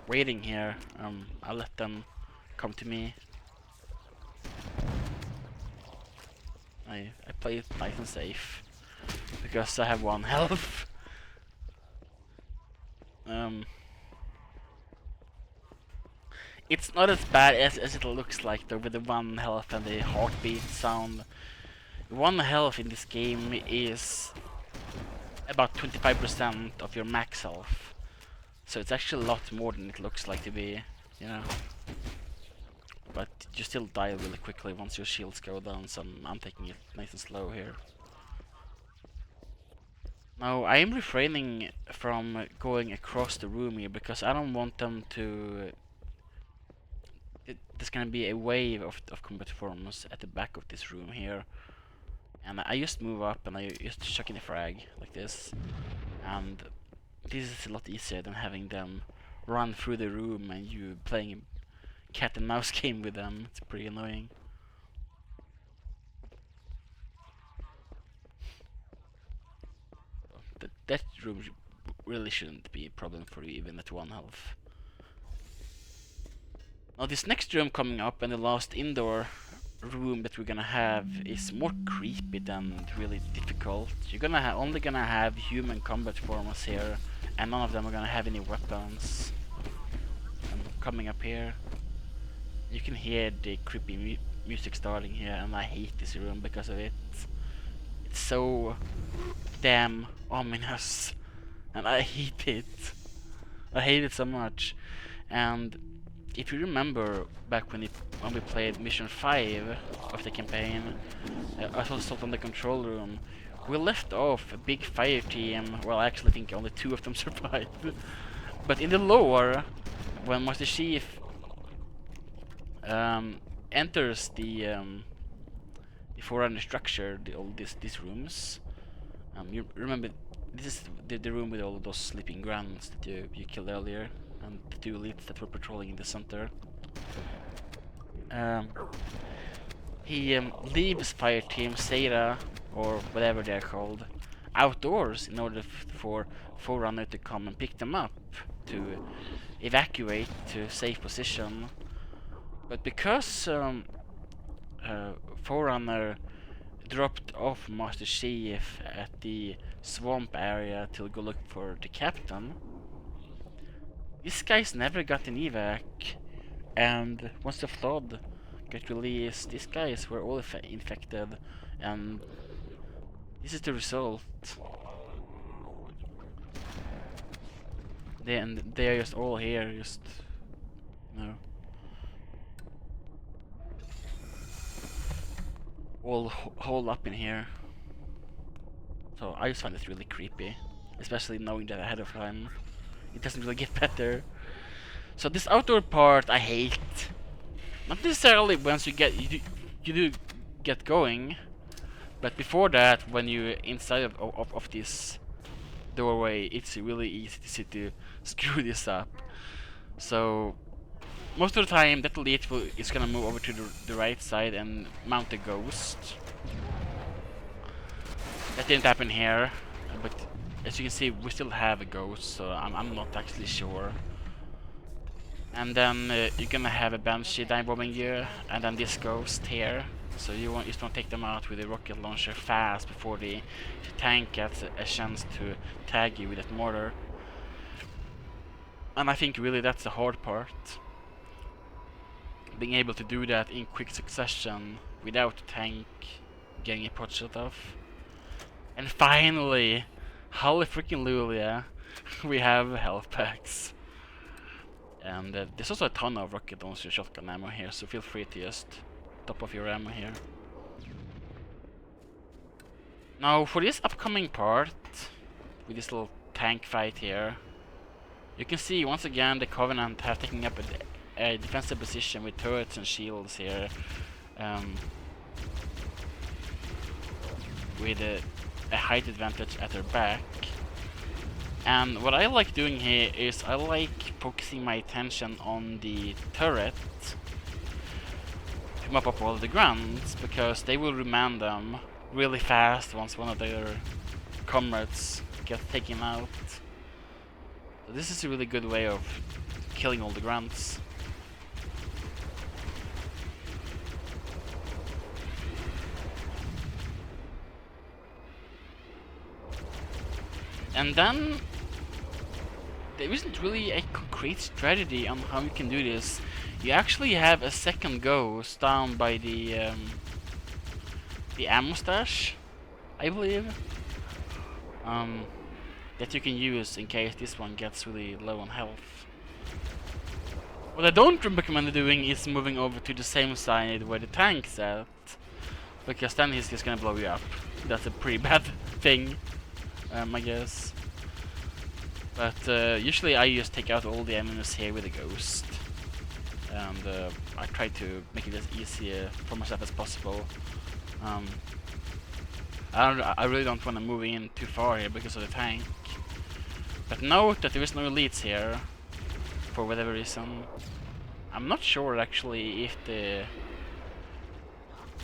[SPEAKER 1] waiting here. I'll let them come to me. I play it nice and safe because I have 1 health. It's not as bad as it looks like though, with the 1 health and the heartbeat sound. 1 health in this game is about 25% of your max health. So it's actually a lot more than it looks like to be, you know. But you still die really quickly once your shields go down, so I'm taking it nice and slow here. Now I am refraining from going across the room here because I don't want them to... There's gonna be a wave of combat forms at the back of this room here. And I just move up and I just chuck in a frag like this. And this is a lot easier than having them run through the room and you playing a cat and mouse game with them. It's pretty annoying. That room really shouldn't be a problem for you even at 1 health. Now this next room coming up, and the last indoor room that we're gonna have, is more creepy than really difficult. You're only gonna have human combat forms here, and none of them are gonna have any weapons. And coming up here, you can hear the creepy music starting here, and I hate this room because of it. It's so damn ominous, and I hate it. I hate it so much. And if you remember back when we played Mission 5 of the campaign, Assault on the Control Room, we left off a big fire team. Well, I actually think only 2 of them survived. But in the lore, when Master Chief enters the Forerunner structure, all these rooms, you remember this is the room with all of those sleeping grunts that you killed earlier, and the 2 elites that were patrolling in the center. He leaves fire team Sera, or whatever they're called, outdoors in order for Forerunner to come and pick them up to evacuate to safe position. But because Forerunner dropped off Master Chief at the swamp area to go look for the captain, these guys never got an evac, and once the flood got released, these guys were all infected, and this is the result. They are just all here, just, you know. all holed up in here. So I just find it really creepy, especially knowing that ahead of time. It doesn't really get better. So this outdoor part I hate. Not necessarily once you do get going, but before that, when you're inside of this doorway, it's really easy to screw this up. So most of the time, that elite is gonna move over to the right side and mount a ghost. That didn't happen here, but as you can see, we still have a ghost, so I'm not actually sure. And then you're gonna have a banshee dive bombing you, and then this ghost here. So you just want to take them out with a rocket launcher fast before the tank gets a chance to tag you with that mortar. And I think really that's the hard part. Being able to do that in quick succession without the tank getting a pot shot off. And finally, holy freaking Lulia, we have health packs. And there's also a ton of rocket launcher shotgun ammo here, so feel free to just top off your ammo here. Now for this upcoming part, with this little tank fight here, you can see once again the Covenant have taken up a defensive position with turrets and shields here, with a height advantage at their back. And what I like doing here is I like focusing my attention on the turret to mop up all the grunts, because they will remand them really fast once one of their comrades gets taken out. So this is a really good way of killing all the grunts. And then there isn't really a concrete strategy on how you can do this. You actually have a second ghost down by the ammo stash, I believe, that you can use in case this one gets really low on health. What I don't recommend doing is moving over to the same side where the tank's at, because then he's just gonna blow you up. That's a pretty bad thing, I guess. But usually I just take out all the enemies here with a ghost, and I try to make it as easy for myself as possible. I really don't want to move in too far here because of the tank. But note that there is no elites here, for whatever reason. I'm not sure actually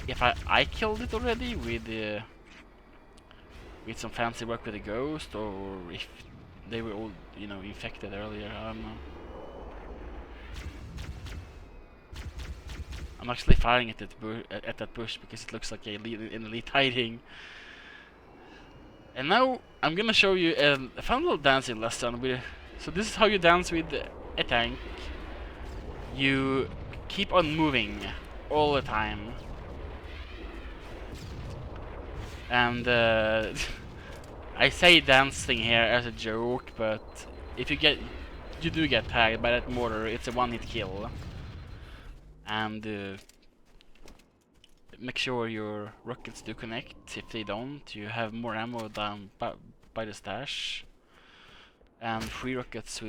[SPEAKER 1] if I killed it already with some fancy work with a ghost, or if they were all, you know, infected earlier. I don't know. I'm actually firing at that bush because it looks like an elite hiding. And now I'm gonna show you a fun little dancing lesson. So this is how you dance with a tank. You keep on moving all the time, and I say dancing here as a joke, but if you do get tagged by that mortar, it's a one-hit kill. And make sure your rockets do connect. If they don't, you have more ammo down by the stash. And 3 rockets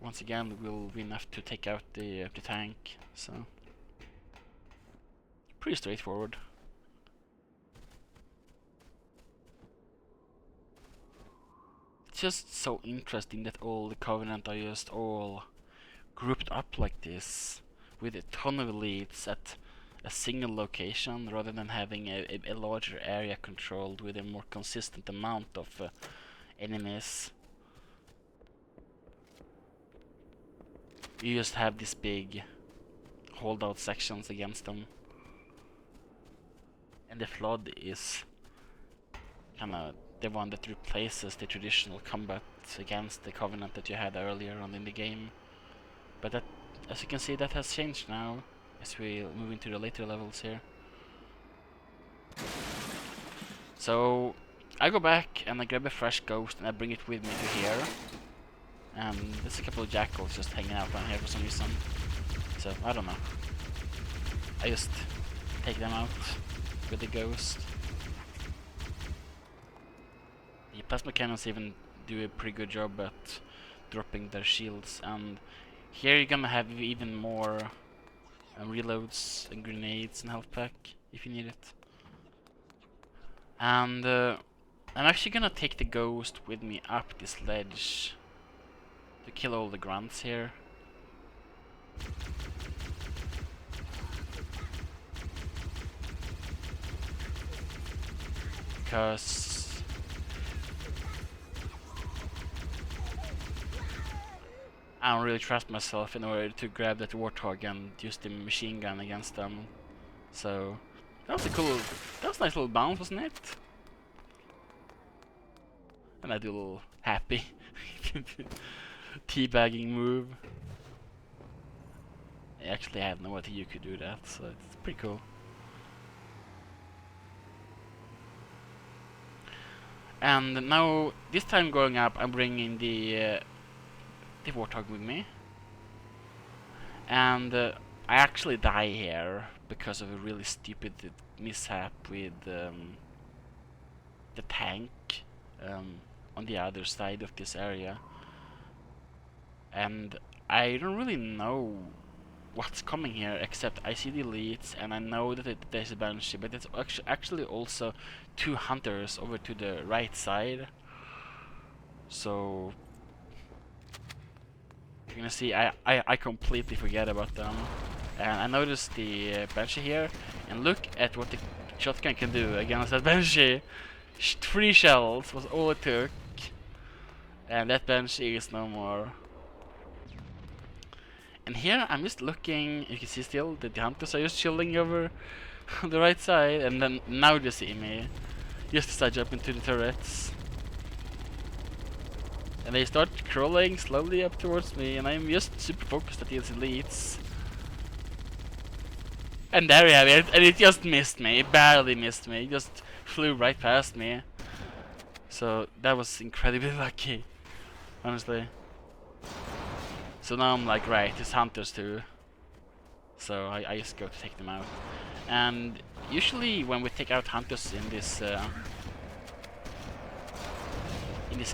[SPEAKER 1] once again will be enough to take out the tank. So pretty straightforward. It's just so interesting that all the Covenant are just all grouped up like this, with a ton of elites at a single location, rather than having a larger area controlled with a more consistent amount of enemies. You just have these big holdout sections against them. And the Flood is kinda the one that replaces the traditional combat against the Covenant that you had earlier on in the game. But that, as you can see, that has changed now as we move into the later levels here. So I go back and I grab a fresh ghost and I bring it with me to here. And there's a couple of jackals just hanging out around here for some reason. So I don't know. I just take them out. with the Ghost. The plasma cannons even do a pretty good job at dropping their shields, and here you're gonna have even more reloads and grenades and health pack if you need it. And I'm actually gonna take the Ghost with me up this ledge to kill all the grunts here. Because I don't really trust myself in order to grab that warthog and use the machine gun against them. So that was that was a nice little bounce, wasn't it? And I do a little happy teabagging move. I actually have no idea you could do that, so it's pretty cool. And now, this time going up, I'm bringing the warthog with me. And I actually die here because of a really stupid mishap with the tank on the other side of this area. And I don't really know what's coming here, except I see the elites and I know that there's a banshee, but it's actually also 2 hunters over to the right side. So you're gonna see I completely forget about them. And I noticed the banshee here, and look at what the shotgun can do against that banshee. 3 shells was all it took, and that banshee is no more. And here I'm just looking, you can see still that the hunters are just chilling over on the right side, and then now they see me. Just as I jump into the turrets. And they start crawling slowly up towards me, and I'm just super focused at these elites. And there you have it, and it just missed me, it barely missed me, it just flew right past me. So that was incredibly lucky, honestly. So now I'm like, right, it's hunters too. So I just go to take them out. And usually when we take out hunters in this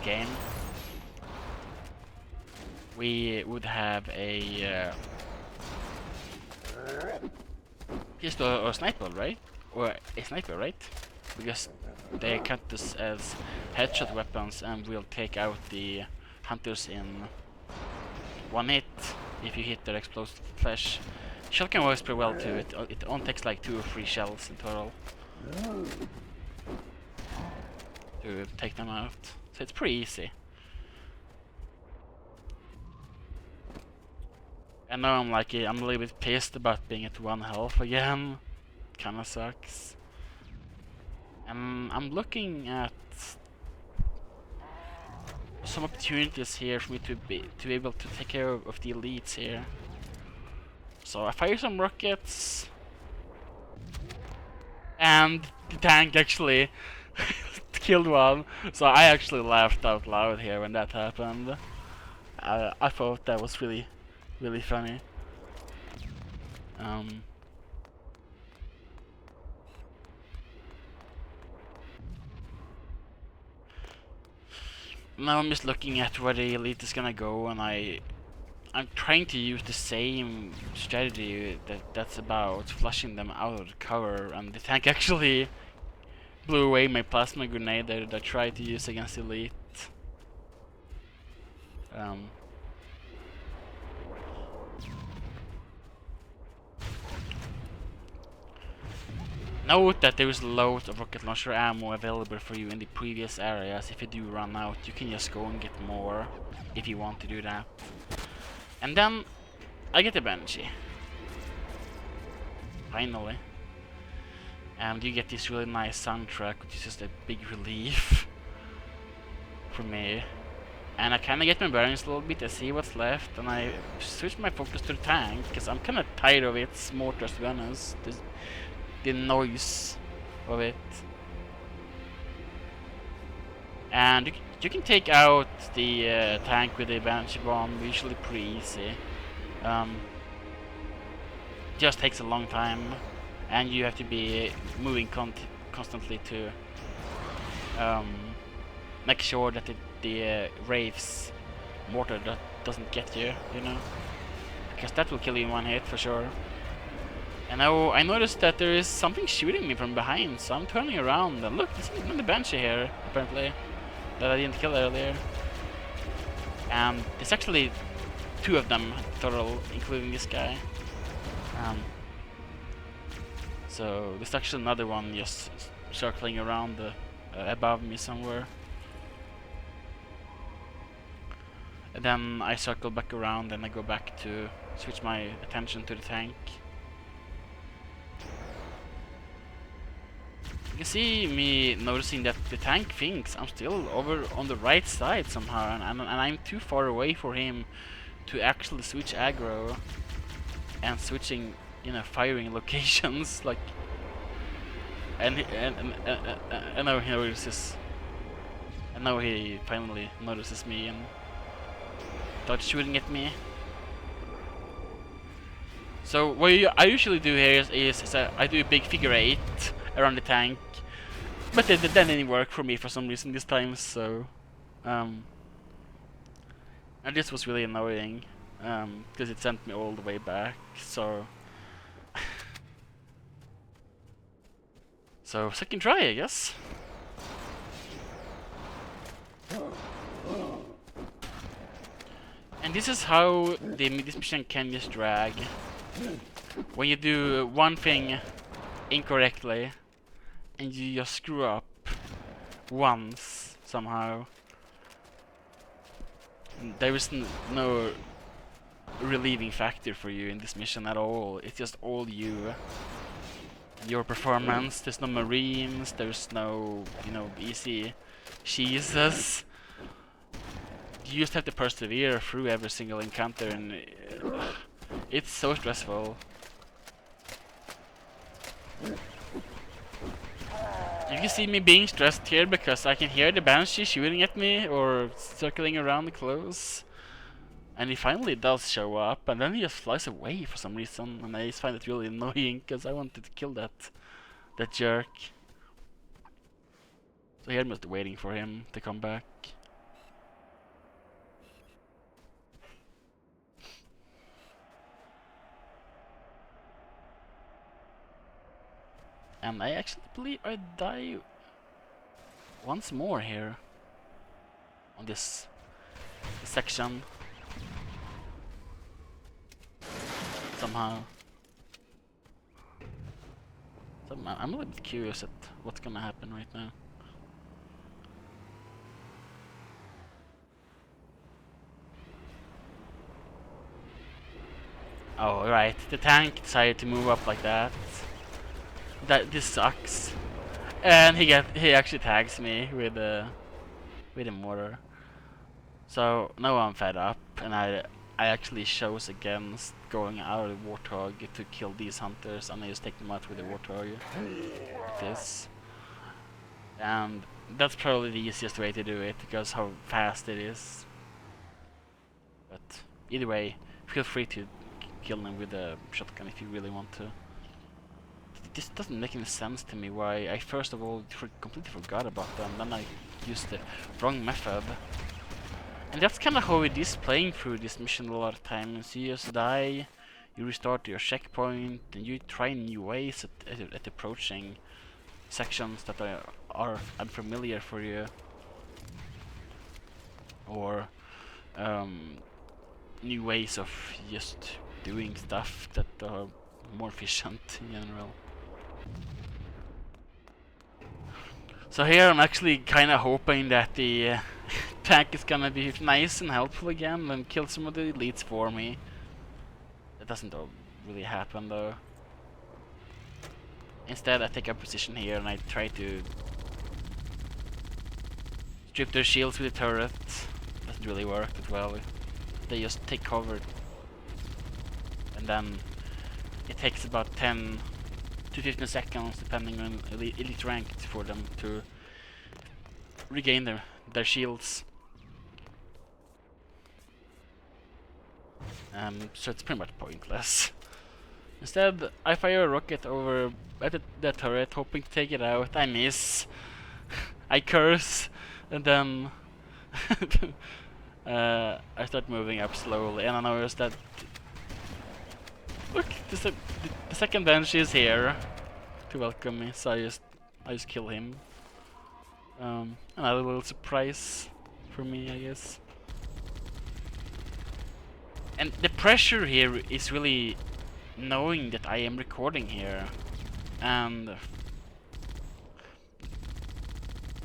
[SPEAKER 1] game, we would have a pistol or sniper, right? Or a sniper, right? Because they count this as headshot weapons, and we'll take out the hunters in 1 hit if you hit their explosive flesh. Shotgun works pretty well too. It only takes like 2 or 3 shells in total to take them out, so it's pretty easy. And now I'm like, I'm a little bit pissed about being at 1 health again. Kinda sucks. And I'm looking at some opportunities here for me to be able to take care of the elites here. So I fire some rockets, and the tank actually killed one. So I actually laughed out loud here when that happened. I thought that was really funny. Now I'm just looking at where the elite is gonna go, and I'm trying to use the same strategy that's about flushing them out of the cover, and the tank actually blew away my plasma grenade that I tried to use against elite. Note that there is loads of rocket launcher ammo available for you in the previous areas. If you do run out, you can just go and get more if you want to do that. And then I get a banshee. Finally. And you get this really nice soundtrack, which is just a big relief for me. And I kinda get my bearings a little bit, I see what's left, and I switch my focus to the tank, because I'm kinda tired of its mortars, to be honest. The noise of it. And you can take out the tank with a banshee bomb usually pretty easy. Just takes a long time, and you have to be moving constantly to make sure that the Wraith's mortar doesn't get you, you know, because that will kill you in one hit for sure. And now I noticed that there is something shooting me from behind, so I'm turning around and look, there's another Banshee here, apparently, that I didn't kill earlier. And there's actually 2 of them total, including this guy. So there's actually another one just circling around above me somewhere. And then I circle back around and I go back to switch my attention to the tank. You can see me noticing that the tank thinks I'm still over on the right side somehow, and I'm too far away for him to actually switch aggro and switching, you know, firing locations. Like, and now he notices, and now he finally notices me and starts shooting at me. So what I usually do here is I do a big figure 8 around the tank, but that didn't work for me for some reason this time. So, and this was really annoying because it sent me all the way back. So, second try, I guess. And this is how this mission can just drag. When you do one thing incorrectly and you just screw up once somehow, there is no relieving factor for you in this mission at all. It's just all you. Your performance. There's no marines, there's no, you know, easy cheeses. You just have to persevere through every single encounter, and it's so stressful. You can see me being stressed here because I can hear the Banshee shooting at me or circling around close. And he finally does show up, and then he just flies away for some reason, and I just find it really annoying because I wanted to kill that jerk. So here I'm just waiting for him to come back. And I actually believe I die once more here on this section somehow. So I'm a little bit curious at what's gonna happen right now. Oh right, the tank decided to move up like that. This sucks. And he actually tags me with a mortar. So now I'm fed up, and I actually chose against going out of the Warthog to kill these hunters, and I just take them out with the Warthog like this. And that's probably the easiest way to do it because how fast it is. But either way, feel free to kill them with a shotgun if you really want to. This doesn't make any sense to me why I first of all completely forgot about them, then I used the wrong method. And that's kind of how it is playing through this mission a lot of times. You just die, you restart your checkpoint, and you try new ways at approaching sections that are unfamiliar for you. Or new ways of just doing stuff that are more efficient in general. So here I'm actually kind of hoping that the tank is gonna be nice and helpful again and kill some of the elites for me. That doesn't really happen though. Instead I take a position here and I try to strip their shields with the turret. Doesn't really work that well. They just take cover. And then it takes about 10 to 15 seconds depending on elite ranked for them to regain their shields. So it's pretty much pointless. Instead, I fire a rocket over at the turret, hoping to take it out. I miss. I curse, and then I start moving up slowly, and I notice that look, the second Banshee is here to welcome me. So I just kill him. Another little surprise for me, I guess. And the pressure here is really knowing that I am recording here, and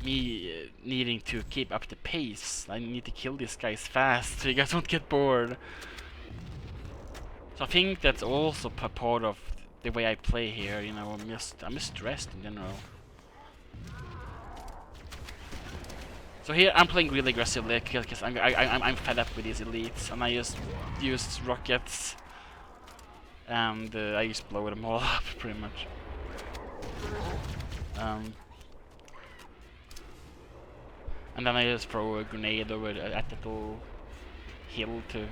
[SPEAKER 1] me needing to keep up the pace. I need to kill these guys fast so you guys don't get bored. So I think that's also part of the way I play here. You know, I'm just stressed in general. So here I'm playing really aggressively because I'm fed up with these elites, and I just use rockets, and I just blow them all up pretty much. And then I just throw a grenade over at the little hill to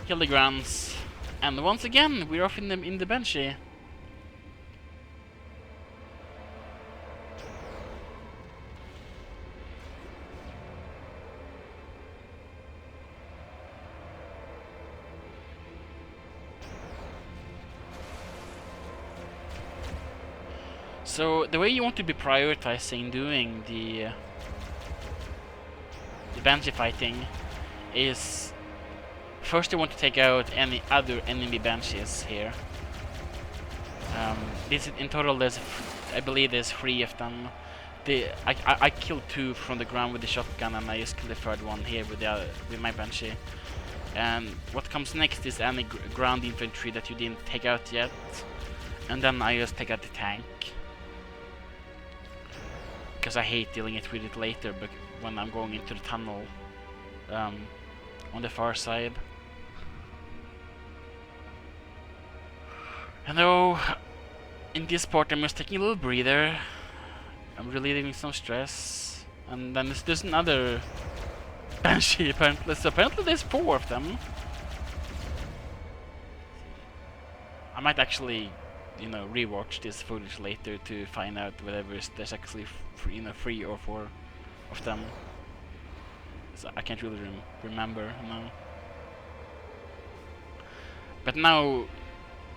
[SPEAKER 1] kill the grunts. And once again, we're off in the Banshee. So the way you want to be prioritizing doing the Banshee fighting is first you want to take out any other enemy Banshees here. This in total I believe there's 3 of them. I killed 2 from the ground with the shotgun, and I just killed the 3rd one here with my Banshee. And what comes next is any ground infantry that you didn't take out yet, and then I just take out the tank. Because I hate dealing with it later, but when I'm going into the tunnel on the far side. And though in this part I'm just taking a little breather, I'm relieving some stress, and then there's another Banshee apparently. So apparently there's 4 of them. I might actually, you know, rewatch this footage later to find out whether there's actually 3 or 4 of them. So I can't really remember now. But now,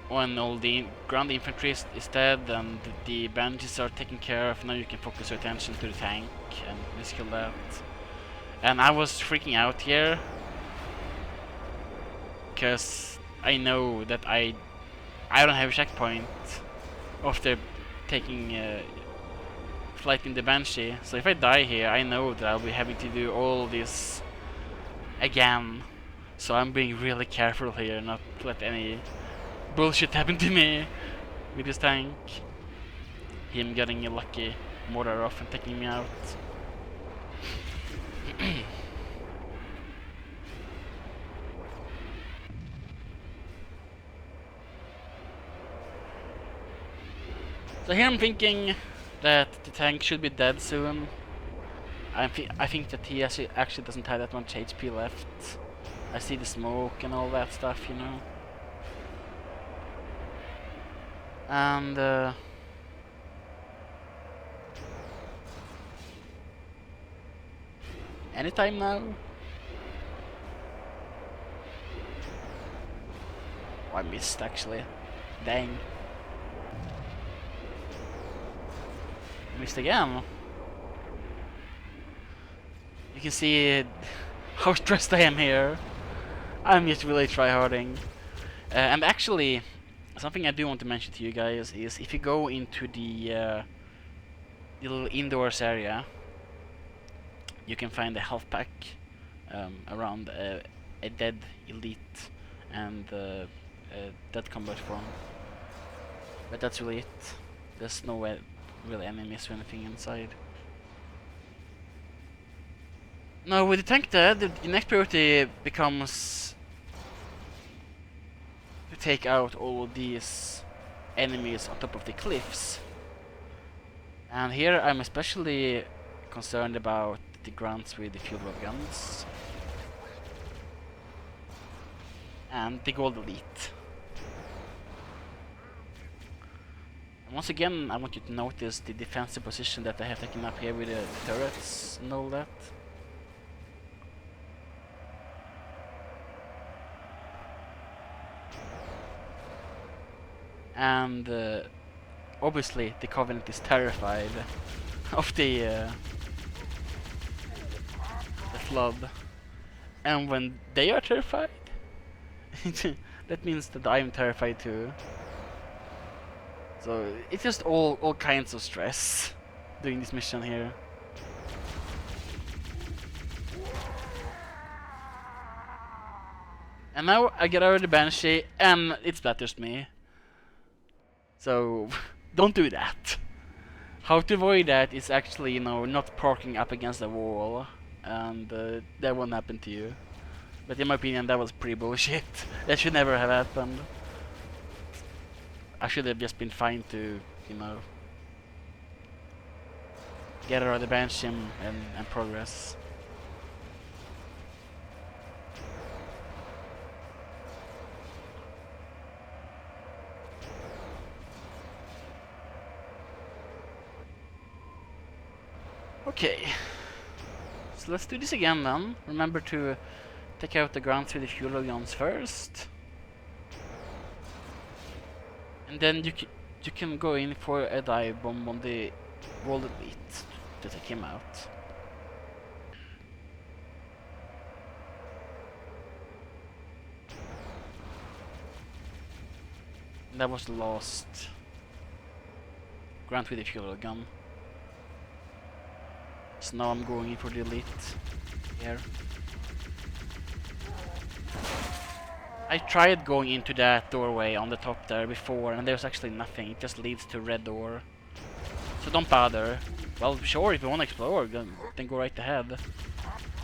[SPEAKER 1] when all the ground infantry is dead and the Banshees are taken care of, now you can focus your attention to the tank and just kill that. And I was freaking out here because I know that I don't have a checkpoint after taking flight in the Banshee. So if I die here, I know that I'll be having to do all this again. So I'm being really careful here, not to let any bullshit happen to me with this tank. Him getting a lucky mortar off and taking me out. So here I'm thinking that the tank should be dead soon. I think that he actually doesn't have that much HP left. I see the smoke and all that stuff, you know. And anytime now. Oh, I missed actually. Dang. Missed again. You can see how stressed I am here. I'm just really tryharding. And actually, something I do want to mention to you guys is if you go into the little indoors area, you can find a health pack around a dead elite and a dead combat form. But that's really it. There's no really enemies or anything inside. Now with the tank dead, the next priority becomes to take out all of these enemies on top of the cliffs. And here I'm especially concerned about the grunts with the field of guns and the gold elite. Once again, I want you to notice the defensive position that I have taken up here with the turrets and all that. And obviously the Covenant is terrified of the flood. And when they are terrified, that means that I am terrified too. So it's just all kinds of stress doing this mission here. And now I get out of the Banshee and it splatters me. So don't do that. How to avoid that is actually, you know, not parking up against the wall, and that won't happen to you. But in my opinion, that was pretty bullshit. That should never have happened. I should have just been fine to, you know, get out of the Banshee and progress. Okay, so let's do this again then. Remember to take out the ground through the fuel guns first. And then you can go in for a dive bomb on the wall elite to take him out. And that was the last ground with the fuel gun. So now I'm going in for the elite here. I tried going into that doorway on the top there before, and there's actually nothing. It just leads to a red door. So don't bother. Well, sure, if you want to explore, then go right ahead.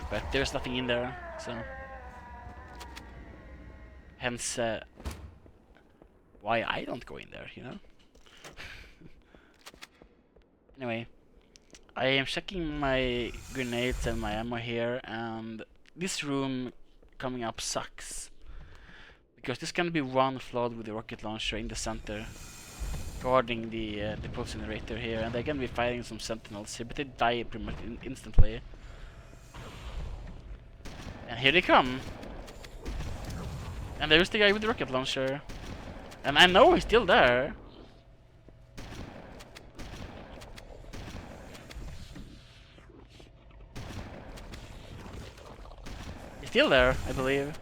[SPEAKER 1] But there's nothing in there, so... Hence, why I don't go in there, you know? Anyway. I am checking my grenades and my ammo here, and this room coming up sucks. Because there's gonna be one flood with the rocket launcher in the center, guarding the pulse generator here, and they're gonna be fighting some sentinels here, but they die pretty much instantly. And here they come! And there's the guy with the rocket launcher. And I know he's still there. Still there, I believe.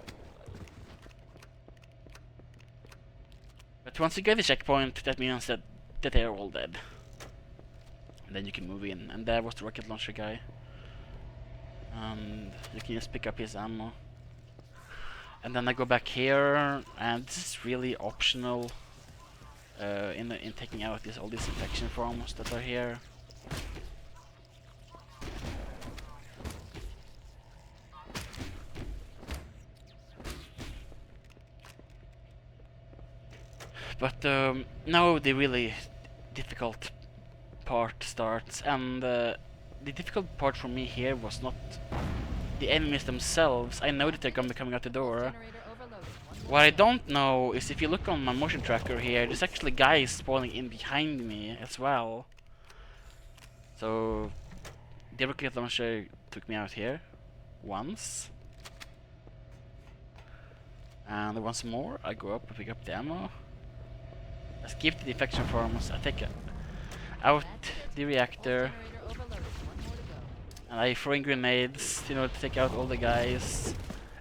[SPEAKER 1] But once you get the checkpoint, that means that they are all dead. And then you can move in. And there was the rocket launcher guy. And you can just pick up his ammo. And then I go back here, and this is really optional in taking out all these infection forms that are here. But now the really difficult part starts, and the difficult part for me here was not the enemies themselves. I know that they're gonna be coming out the door. What I don't know is if you look on my motion tracker here, there's actually guys spawning in behind me as well. So the rocket launcher took me out here once. And once more, I go up and pick up the ammo. I skip the defection forms, I take out the reactor, and I throw in grenades in order to take out all the guys,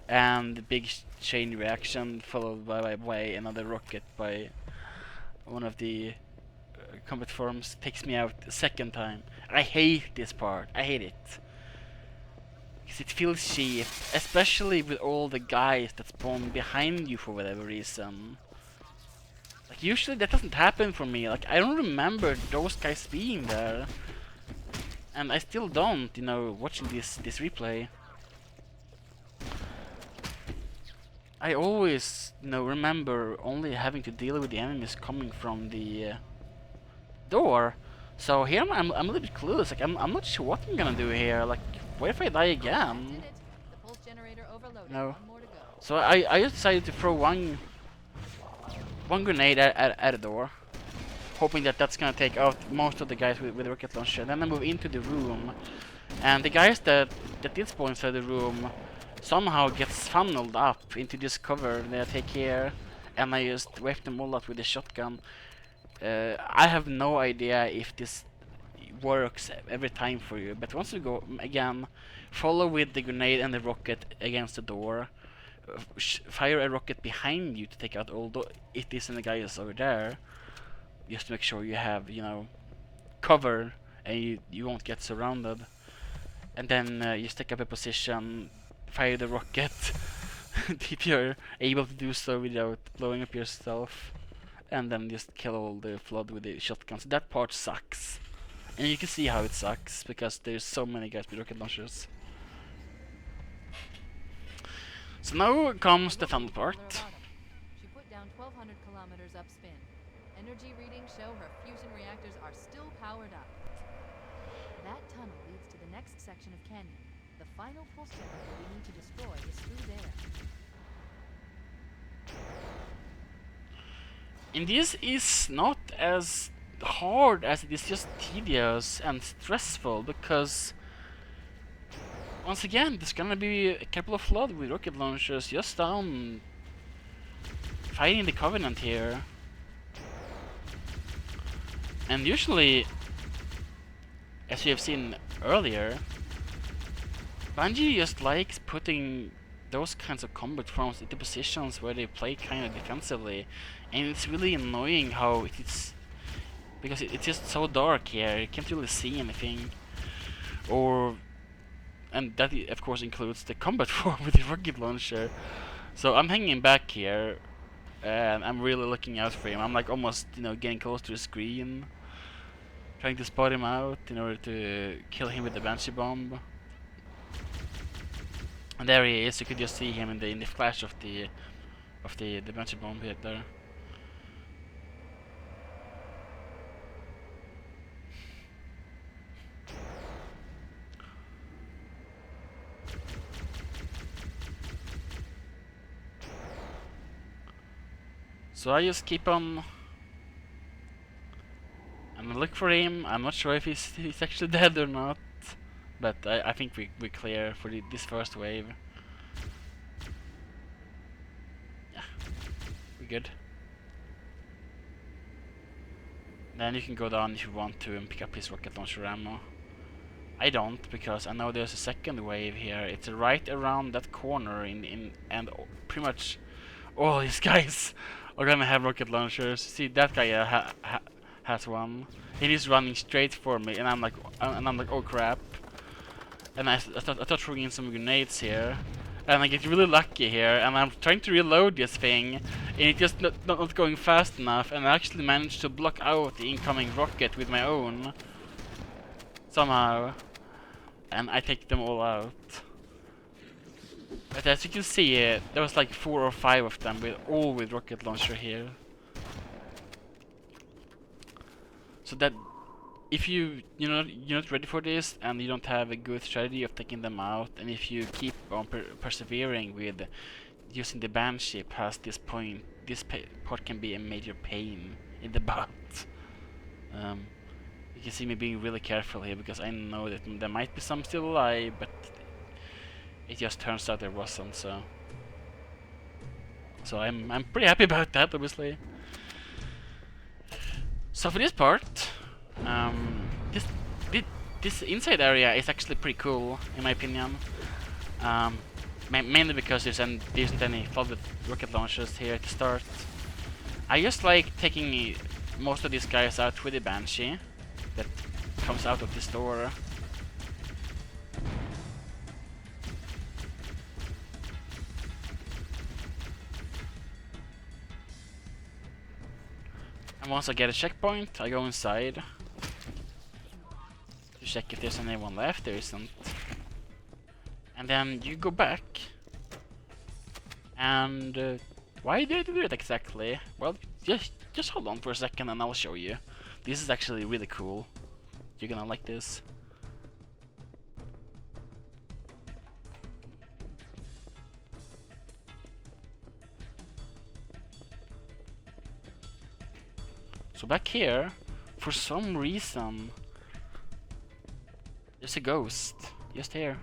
[SPEAKER 1] and the big chain reaction followed by another rocket by one of the combat forms takes me out a second time. I hate this part, I hate it. Because it feels cheap, especially with all the guys that spawn behind you for whatever reason. Like, usually that doesn't happen for me. Like, I don't remember those guys being there. And I still don't, you know, watching this replay. I always, you know, remember only having to deal with the enemies coming from the door. So here I'm a little bit clueless. Like, I'm not sure what I'm gonna do here. Like, what if I die again? No. So I just decided to throw one grenade at a door.
[SPEAKER 5] hoping that that's gonna take out most of the guys with the rocket launcher. Then I move into the room, and the guys that did spawn inside the room somehow gets funneled up into this cover that I take here, and I just wipe them all out with a shotgun. I have no idea if this works every time for you, but once you go again, follow with the grenade and the rocket against the door. Fire a rocket behind you to take out all it is and the guy is over there, just to make sure you have, you know, cover and you won't get surrounded. And then you stick up a position, fire the rocket if you're able to do so without blowing up yourself, and then just kill all the flood with the shotgun. So that part sucks, and you can see how it sucks because there's so many guys with rocket launchers. So now comes the fun part.
[SPEAKER 4] She put down 1,200 kilometers upspin. Energy readings show her fusion reactors are still powered up. That tunnel leads to the next section of canyon. The final pulse generator we need to destroy is through there.
[SPEAKER 5] And this is not as hard as it is just tedious and stressful, because once again there's gonna be a couple of flood with rocket launchers just down fighting the Covenant here. And usually, as you have seen earlier, Bungie just likes putting those kinds of combat forms into positions where they play kind of defensively, and it's really annoying how it's because it's just so dark here. You can't really see anything, and that of course includes the combat form with the rocket launcher. So I'm hanging back here, and I'm really looking out for him. I'm like almost, you know, getting close to the screen, trying to spot him out in order to kill him with the Banshee bomb. And there he is. You could just see him in the flash of the Banshee bomb hit there. So I just keep on. I'm gonna look for him. I'm not sure if he's actually dead or not, but I think we're clear for this first wave. Yeah, we're good. Then you can go down if you want to and pick up his rocket launcher ammo. I don't, because I know there's a second wave here. It's right around that corner and pretty much all these guys are gonna have rocket launchers. See, that guy has one. He's running straight for me, and I'm like, oh crap! And I start throwing in some grenades here, and I get really lucky here, and I'm trying to reload this thing, and it's just not going fast enough, and I actually managed to block out the incoming rocket with my own somehow, and I take them all out. But as you can see, there was like 4 or 5 of them, all with rocket launcher here. So that if you're not ready for this and you don't have a good strategy of taking them out, and if you keep on persevering with using the Banshee past this point, this part can be a major pain in the butt. You can see me being really careful here because I know that there might be some still alive, but it just turns out there wasn't. So I'm pretty happy about that, obviously. So for this part, this inside area is actually pretty cool in my opinion. Mainly because there isn't any flood with rocket launchers here to start. I just like taking most of these guys out with the Banshee that comes out of this door. And once I get a checkpoint, I go inside to check if there's anyone left. There isn't. And then you go back. And why did I do it exactly? Well, just hold on for a second and I'll show you. This is actually really cool. You're gonna like this. So back here, for some reason, there's a ghost just here.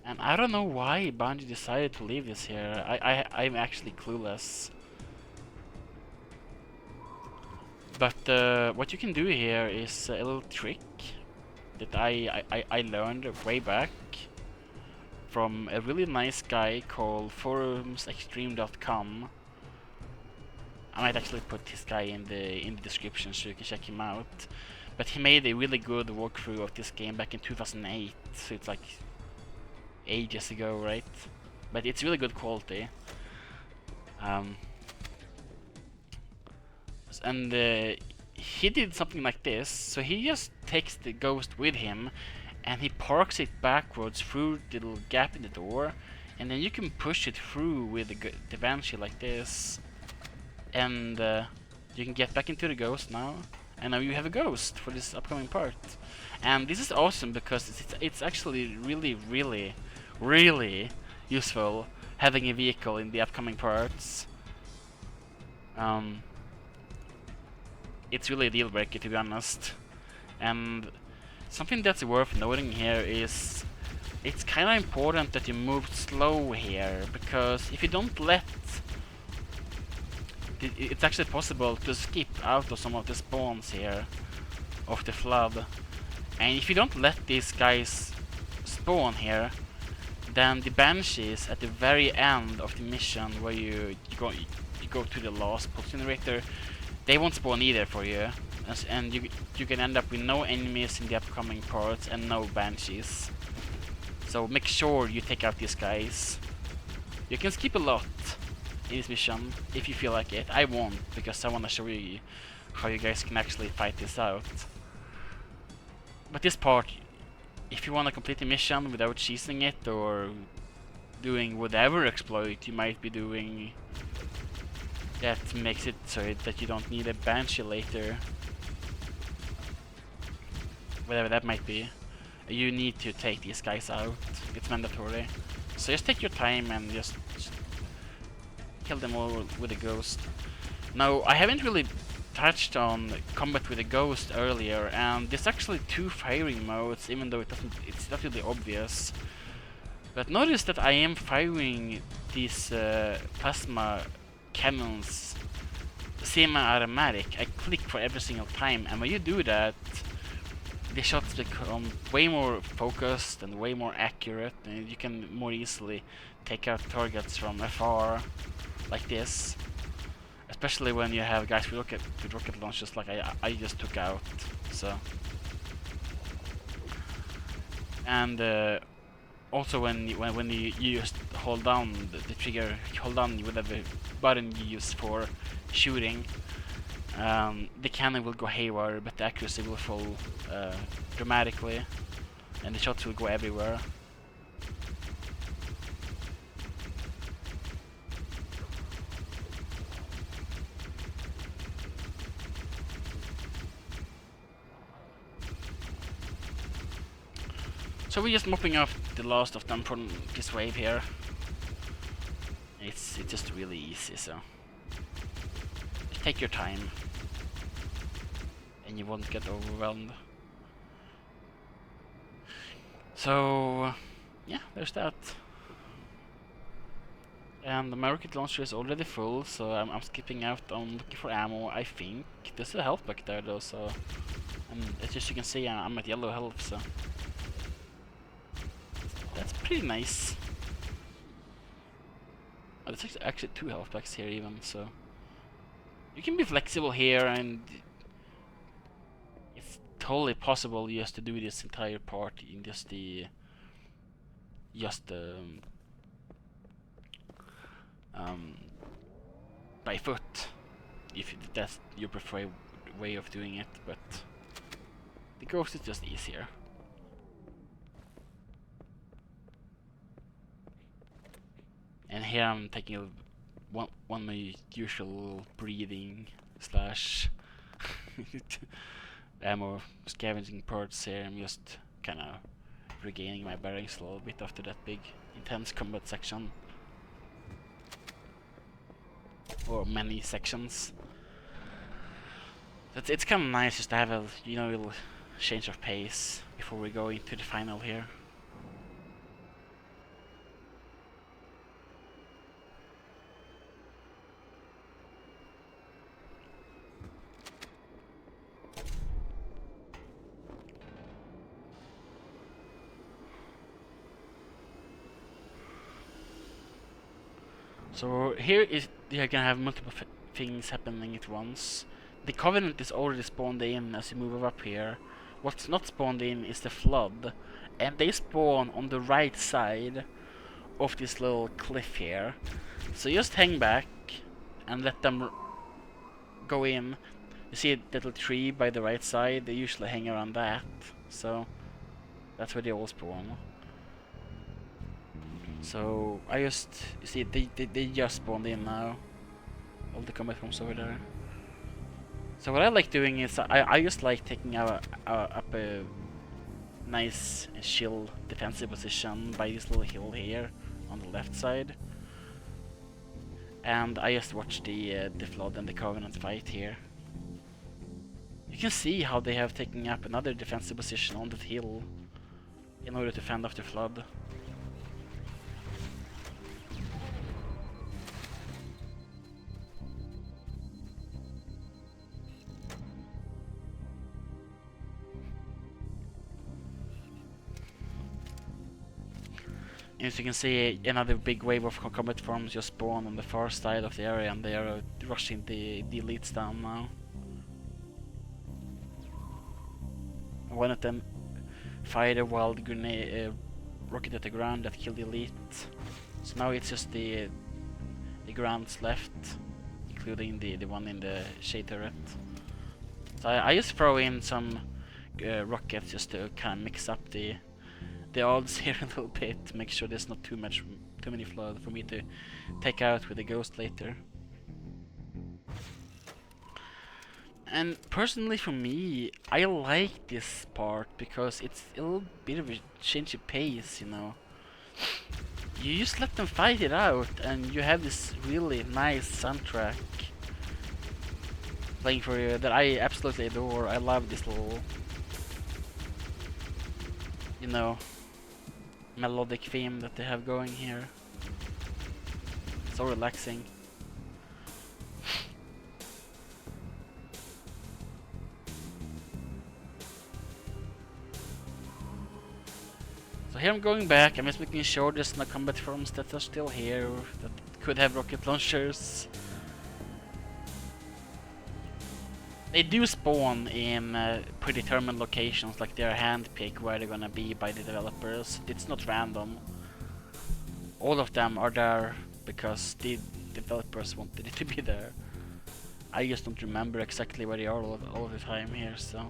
[SPEAKER 5] And I don't know why Bungie decided to leave this here. I'm actually clueless. But what you can do here is a little trick that I learned way back from a really nice guy called forumsextreme.com. I might actually put this guy in the description so you can check him out. But he made a really good walkthrough of this game back in 2008, so it's like ages ago, right? But it's really good quality. And he did something like this. So he just takes the ghost with him and he parks it backwards through the little gap in the door, and then you can push it through with the Banshee like this, and you can get back into the ghost now, and now you have a ghost for this upcoming part. And this is awesome because it's actually really useful having a vehicle in the upcoming parts. It's really a deal breaker, to be honest. And something that's worth noting here is it's kind of important that you move slow here, because if you don't let it's actually possible to skip out of some of the spawns here of the flood. And if you don't let these guys spawn here, then the banshees at the very end of the mission, where you go to the last pulse generator, they won't spawn either for you, and you can end up with no enemies in the upcoming parts and no banshees. So make sure you take out these guys. You can skip a lot in this mission if you feel like it. I won't, because I want to show you how you guys can actually fight this out. But this part, if you want to complete the mission without cheesing it or doing whatever exploit you might be doing that makes it so that you don't need a Banshee later, whatever that might be, you need to take these guys out. It's mandatory. So just take your time and just kill them all with a ghost. Now, I haven't really touched on combat with a ghost earlier, and there's actually two firing modes, even though it's not really obvious. But notice that I am firing these plasma cannons semi-automatic. I click for every single time, and when you do that, the shots become way more focused and way more accurate, and you can more easily take out targets from afar, like this. Especially when you have guys with rocket launchers, like I just took out. So, and also when you just hold down the trigger, hold down whatever button you use for shooting, the cannon will go haywire, but the accuracy will fall dramatically, and the shots will go everywhere. So we're just mopping off the last of them from this wave here. It's just really easy, so just take your time and you won't get overwhelmed. So yeah, there's that. And my rocket launcher is already full, so I'm skipping out on looking for ammo, I think. There's a health back there though, so as you can see, I'm at yellow health, so that's pretty nice. Oh, there's actually two health packs here even, so you can be flexible here, and it's totally possible just to do this entire part in by foot, if that's your preferred way of doing it, but the ghost is just easier. And here I'm taking one of my usual breathing slash ammo scavenging parts here. I'm just kind of regaining my bearings a little bit after that big intense combat section, or many sections. It's kind of nice just to have a, you know, little change of pace before we go into the final here. So here is you're gonna have multiple things happening at once. The Covenant is already spawned in as you move up here. What's not spawned in is the Flood, and they spawn on the right side of this little cliff here. So just hang back and let them go in. You see a little tree by the right side? They usually hang around that. So that's where they all spawn. So I just, you see, they just spawned in now. All the combat forms over there. So what I like doing is I just like taking up a nice chill defensive position by this little hill here on the left side. And I just watch the Flood and the Covenant fight here. You can see how they have taken up another defensive position on that hill in order to fend off the Flood. As you can see, another big wave of combat forms just spawn on the far side of the area, and they are rushing the elites down now. One of them fired a wild grenade rocket at the ground that killed the elite. So now it's just the grounds left, including the one in the shade turret. So I just throw in some rockets just to kind of mix up the odds here a little bit to make sure there's not too many Flood for me to take out with the ghost later. And personally for me, I like this part because it's a little bit of a change of pace, you know. You just let them fight it out and you have this really nice soundtrack playing for you that I absolutely adore. I love this little, you know, melodic theme that they have going here. So relaxing. So here I'm going back, I'm just making sure there's no combat forms that are still here that could have rocket launchers. They do spawn in predetermined locations, like they're handpicked where they're gonna be by the developers. It's not random. All of them are there because the developers wanted it to be there. I just don't remember exactly where they are all the time here, so.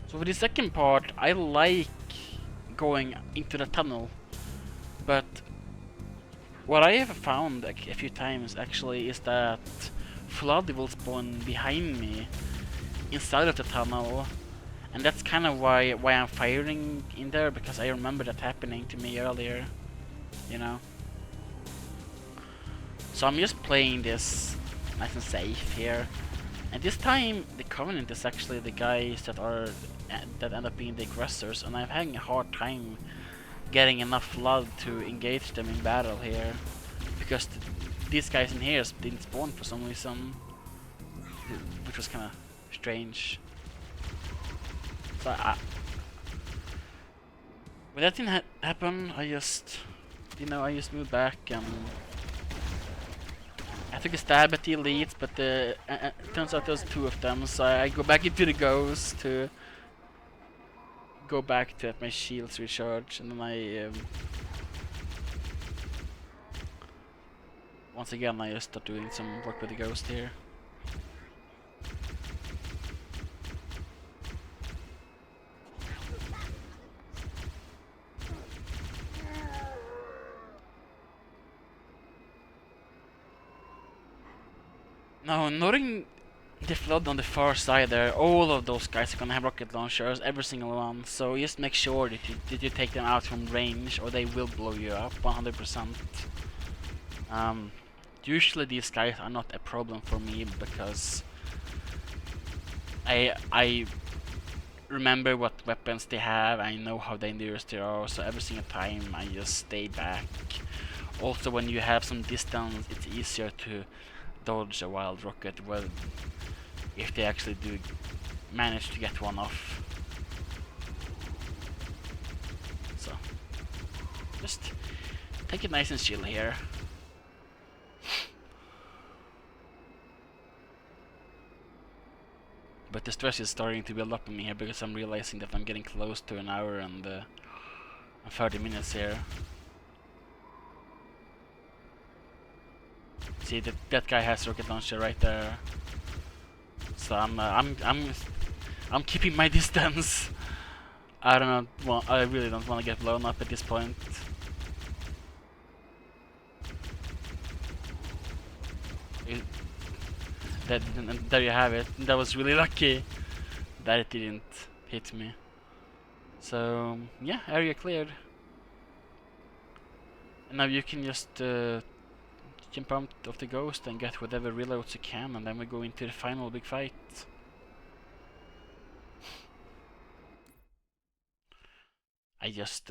[SPEAKER 5] So for the second part, I like going into the tunnel, but what I have found a few times actually is that Flood will spawn behind me inside of the tunnel, and that's kind of why I'm firing in there, because I remember that happening to me earlier, you know. So I'm just playing this nice and safe here, and this time the Covenant is actually the guys that end up being the aggressors, and I'm having a hard time getting enough Flood to engage them in battle here, because these guys in here didn't spawn for some reason, which was kind of strange. So when that didn't happen, I just moved back and I took a stab at the elites, but it turns out there's two of them, so I go back into the ghost to go back to let my shields recharge, and then I once again I just start doing some work with the ghost here. Now, noting the flood on the far side there, all of those guys are gonna have rocket launchers, every single one. So just make sure that you take them out from range, or they will blow you up 100%. Usually these guys are not a problem for me because I remember what weapons they have, I know how dangerous they are, so every single time I just stay back. Also, when you have some distance, it's easier to dodge a wild rocket, well, if they actually do manage to get one off. So, just take it nice and chill here. But the stress is starting to build up on me here because I'm realizing that I'm getting close to an hour and 30 minutes here. See that guy has rocket launcher right there. So I'm keeping my distance. I don't know. I really don't want to get blown up at this point. And there you have it. That was really lucky that it didn't hit me. So yeah, area cleared. And now you can just jump out of the ghost and get whatever reloads you can, and then we go into the final big fight. I just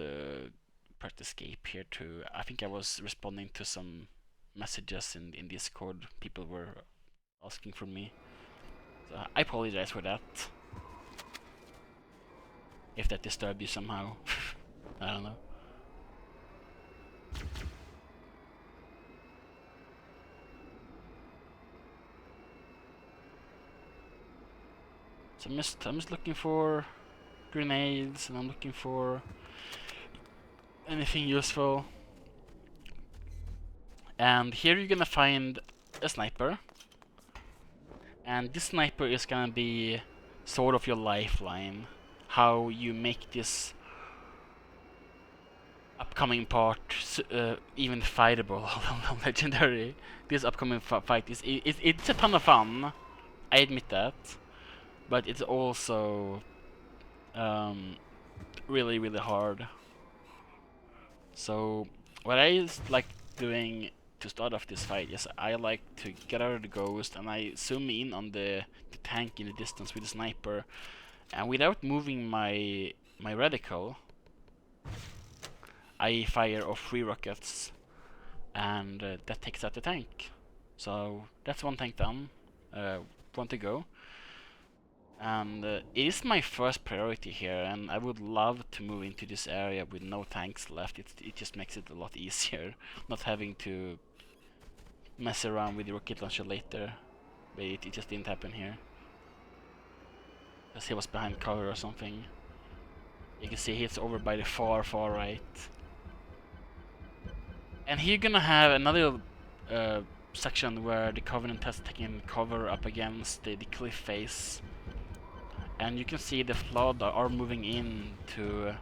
[SPEAKER 5] pressed escape here too. I think I was responding to some messages in Discord. People were asking for me. So I apologize for that. If that disturbed you somehow. I don't know. So I'm just looking for grenades, and I'm looking for anything useful. And here you're gonna find a sniper. And this sniper is gonna be sort of your lifeline. How you make this upcoming part even fightable on Legendary. This upcoming fight it's a ton of fun. I admit that. But it's also really, really hard. So what I like doing to start off this fight is I like to get out of the ghost and I zoom in on the tank in the distance with the sniper, and without moving my reticle, I fire off 3 rockets, and that takes out the tank. So that's one tank done. One to go. And it is my first priority here, and I would love to move into this area with no tanks left. It just makes it a lot easier, not having to mess around with the rocket launcher later. But it just didn't happen here. Because he was behind cover or something. You can see he's over by the far right. And here you're gonna have another section where the Covenant has taken cover up against the cliff face. And you can see the Flood are moving in to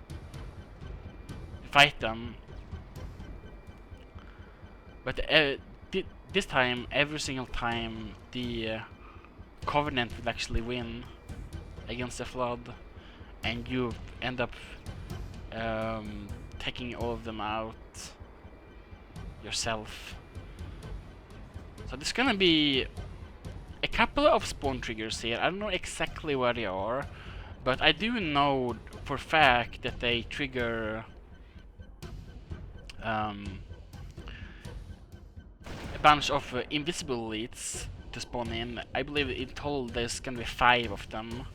[SPEAKER 5] fight them. But this time, every single time, the Covenant will actually win against the Flood, and you end up taking all of them out yourself. So there's gonna be a couple of spawn triggers here. I don't know exactly where they are, but I do know for a fact that they trigger a bunch of invisible elites to spawn in. I believe in total there's gonna be 5 of them.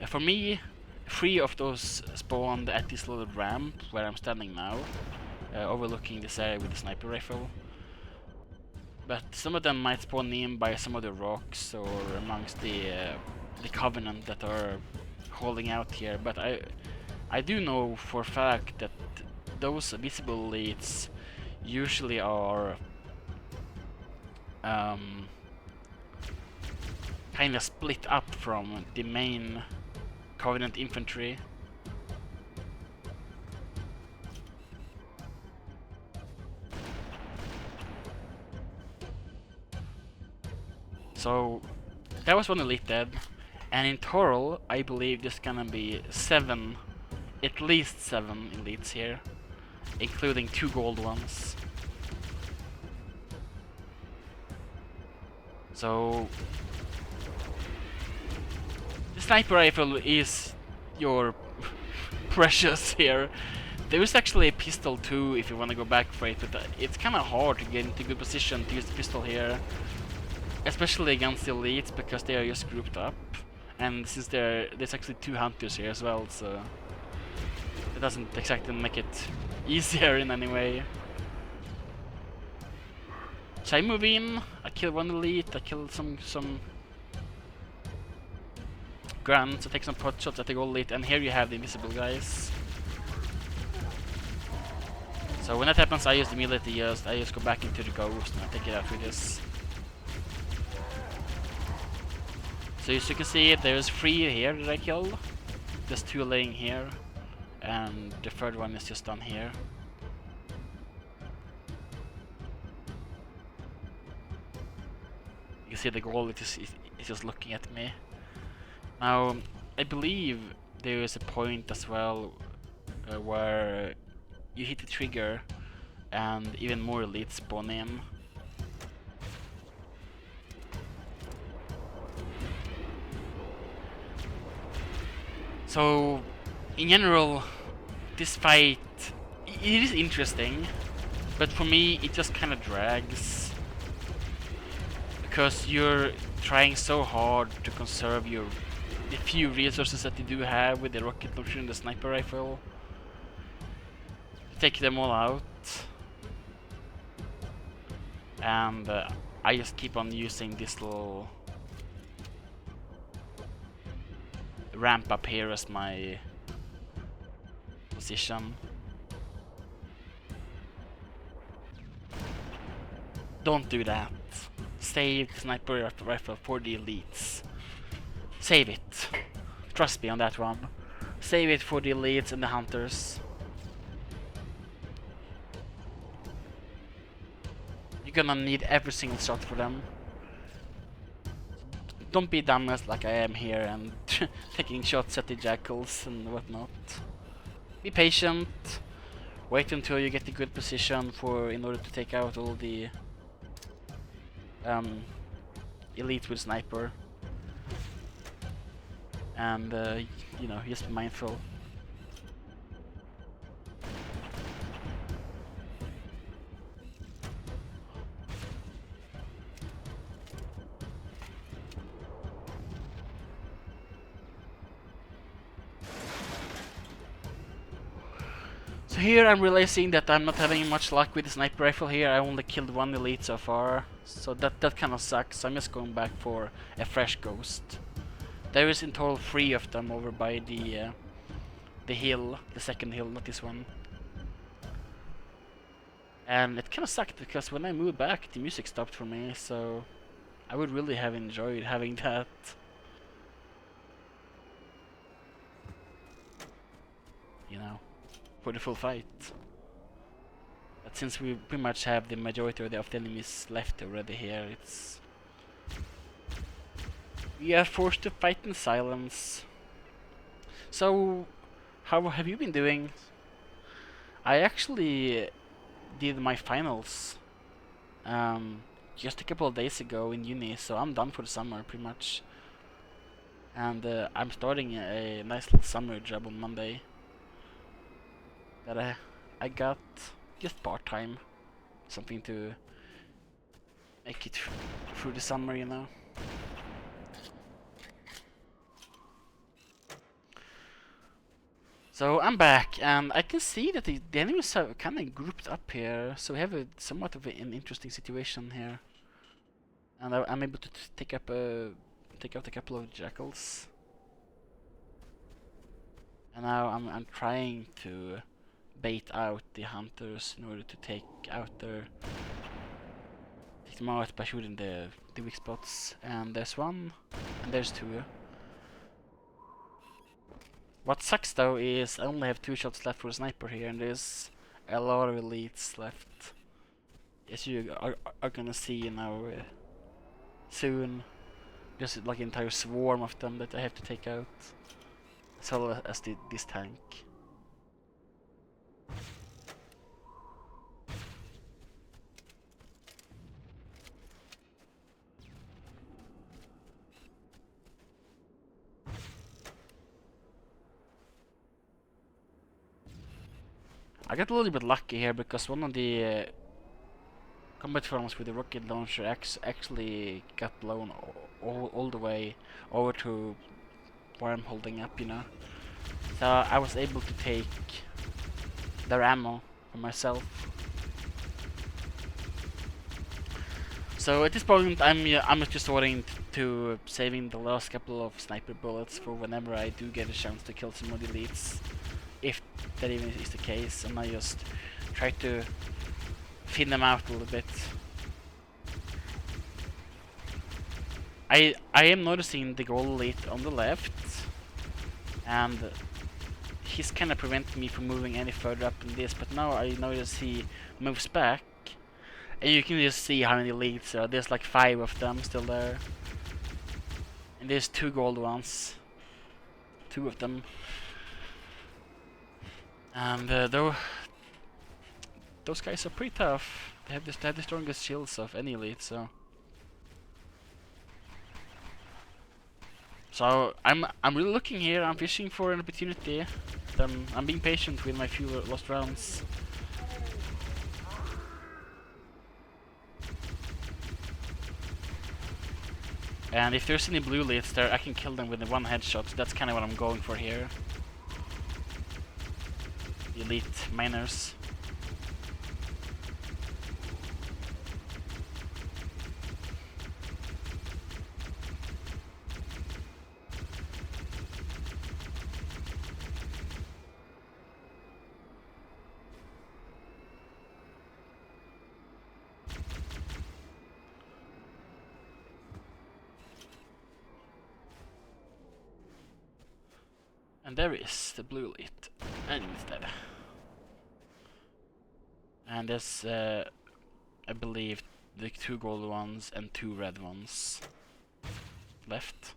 [SPEAKER 5] For me, 3 of those spawned at this little ramp where I'm standing now, overlooking this area with the sniper rifle. But some of them might spawn in by some of the rocks or amongst the Covenant that are holding out here. But I do know for a fact that those visible elites usually are kind of split up from the main Covenant infantry. So that was one elite dead. And in total, I believe there's gonna be 7, at least 7 elites here, including 2 gold ones. So the sniper rifle is your precious here. There is actually a pistol too if you want to go back for it, but it's kind of hard to get into good position to use the pistol here, especially against the elites because they are just grouped up. And since there's actually 2 hunters here as well, so it doesn't exactly make it easier in any way. So I move in, I kill 1 elite, I kill some grunts, I take some pot shots at the gold elite, and here you have the invisible guys. So when that happens, I just immediately I just go back into the ghost and I take it out with this. So as you can see, there's 3 here that I killed. There's 2 laying here, and the 3rd one is just down here. You can see the goal is just looking at me. Now, I believe there is a point as well where you hit the trigger and even more elites spawn in. So, in general, this fight, it is interesting, but for me it just kind of drags. Because you're trying so hard to conserve the few resources that you do have with the rocket launcher and the sniper rifle. Take them all out. And I just keep on using this little ramp up here as my position. Don't do that. Save the sniper rifle for the elites. Save it. Trust me on that one. Save it for the elites and the hunters. You're gonna need every single shot for them. Don't be dumbass like I am here and taking shots at the jackals and whatnot. Be patient. Wait until you get a good position in order to take out all the elite with sniper. And you know, just be mindful. So here I'm realizing that I'm not having much luck with the sniper rifle here. I only killed 1 elite so far, so that kind of sucks. I'm just going back for a fresh ghost. There is in total 3 of them over by the hill, the second hill, not this one. And it kind of sucked because when I moved back, the music stopped for me. So I would really have enjoyed having that. You know, for the full fight. But since we pretty much have the majority of the enemies left already here, we are forced to fight in silence. So, how have you been doing? I actually did my finals just a couple of days ago in uni, so I'm done for the summer pretty much. And I'm starting a nice little summer job on Monday that I got just part-time, something to make it through the summer, you know. So I'm back, and I can see that the enemies are kind of grouped up here, so we have somewhat of an interesting situation here. And I'm able to take out a couple of jackals. And now I'm trying to bait out the hunters in order to take them out by shooting the weak spots. And there's 1, and there's 2. What sucks though is I only have 2 shots left for a sniper here, and there's a lot of elites left. As you are gonna see now soon. Just like an entire swarm of them that I have to take out. As well as this tank. I got a little bit lucky here because one of the combat farms with the rocket launcher actually got blown all the way over to where I'm holding up, you know. So I was able to take their ammo for myself. So at this point, I'm just resorting to saving the last couple of sniper bullets for whenever I do get a chance to kill some of the elites, if that even is the case, and I just try to thin them out a little bit. I am noticing the gold elite on the left, and he's kind of preventing me from moving any further up in this, but now I notice he moves back. And you can just see how many elites are. There's like 5 of them still there. And there's 2 gold ones. 2 of them. And those guys are pretty tough. They have the strongest shields of any elite, so. So I'm really looking here. I'm fishing for an opportunity. I'm being patient with my few lost rounds. And if there's any blue elites there, I can kill them with one headshot. So that's kind of what I'm going for here. The elite miners. And there is the blue elite, and it's dead. And there's, I believe, the 2 gold ones and 2 red ones left.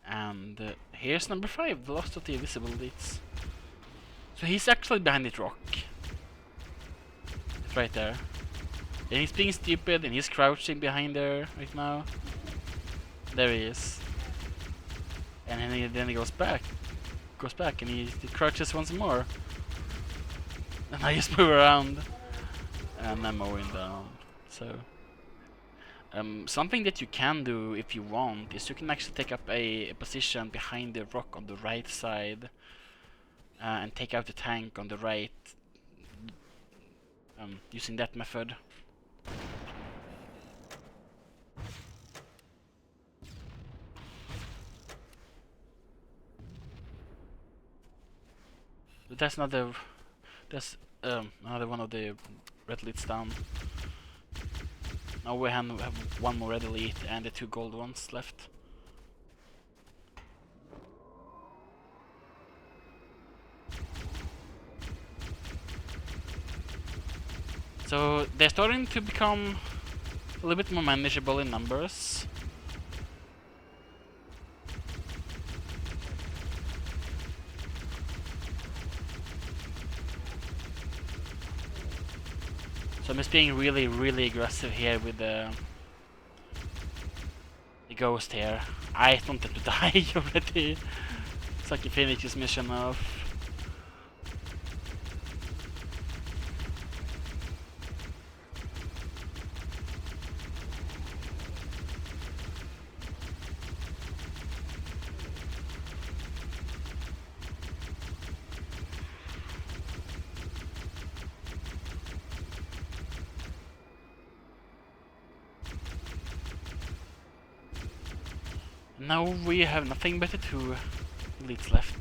[SPEAKER 5] And here's number 5, the last of the invisible elites. So he's actually behind that rock. It's right there. And he's being stupid and he's crouching behind there right now. There he is. And then he goes back. And he crouches once more. And I just move around. And I'm mowing down. So something that you can do if you want is you can actually take up a position behind the rock on the right side. And take out the tank on the right. Using that method. But that's another one of the red elites down. Now we have one more red elite and the 2 gold ones left. So they're starting to become a little bit more manageable in numbers. So I'm just being really aggressive here with the ghost here. I wanted to die already. So I can finish this mission off. Now we have nothing but the 2 elites left.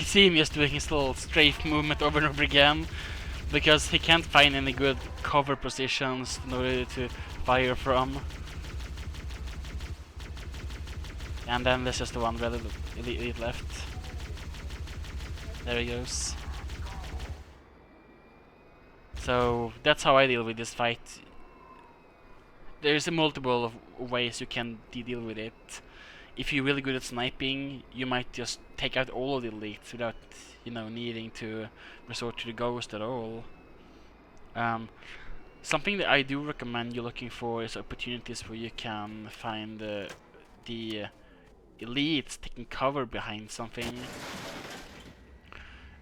[SPEAKER 5] can see him just doing his little strafe movement over and over again, because he can't find any good cover positions in order to fire from. And then there's just the one red elite left. There he goes. So that's how I deal with this fight. There's a multiple of ways you can deal with it. If you're really good at sniping, you might just take out all of the elites without, you know, needing to resort to the ghost at all. Something that I do recommend you looking for is opportunities where you can find the elites taking cover behind something.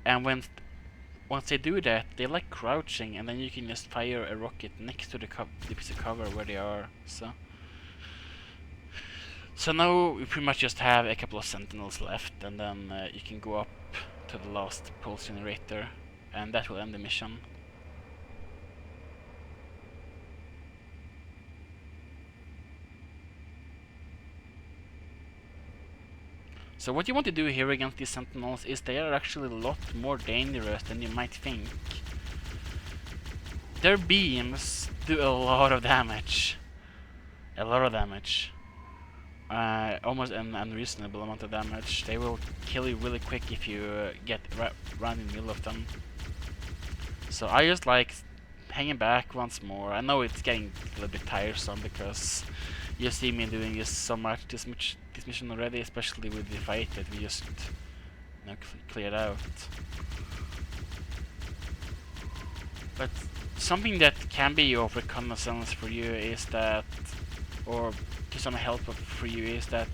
[SPEAKER 5] And once they do that, they like crouching, and then you can just fire a rocket next to the piece of cover where they are. So now we pretty much just have a couple of sentinels left, and then you can go up to the last pulse generator, and that will end the mission. So what you want to do here against these sentinels is they are actually a lot more dangerous than you might think. Their beams do a lot of damage. A lot of damage. Almost an unreasonable amount of damage. They will kill you really quick if you get right in the middle of them. So I just like hanging back once more. I know it's getting a little bit tiresome because you see me doing this mission already, especially with the fight that we just, you know, cleared out. But something that can be of reconnaissance for you is that, or to some help for you, is that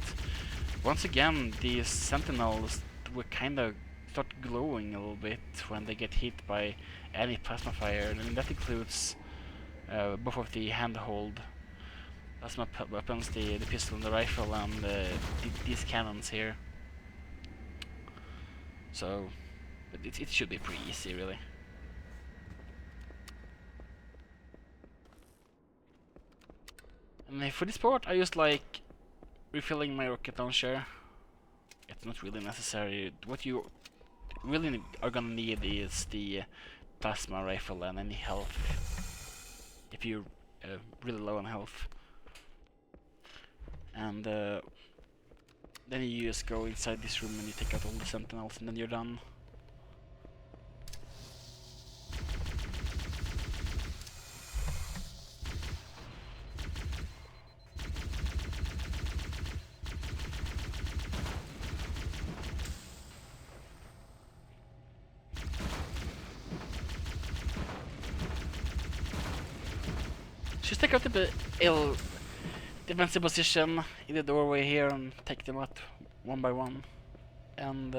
[SPEAKER 5] once again these sentinels will kind of start glowing a little bit when they get hit by any plasma fire, and that includes both of the handhold plasma weapons, the pistol and the rifle, and these cannons here. So it should be pretty easy, really. And for this part, I just like refilling my rocket launcher. It's not really necessary. What you really are gonna need is the plasma rifle and any health, if you're really low on health. And then you just go inside this room and you take out all the sentinels, and then you're done. Just take out the ill defensive position in the doorway here and take them out one by one. And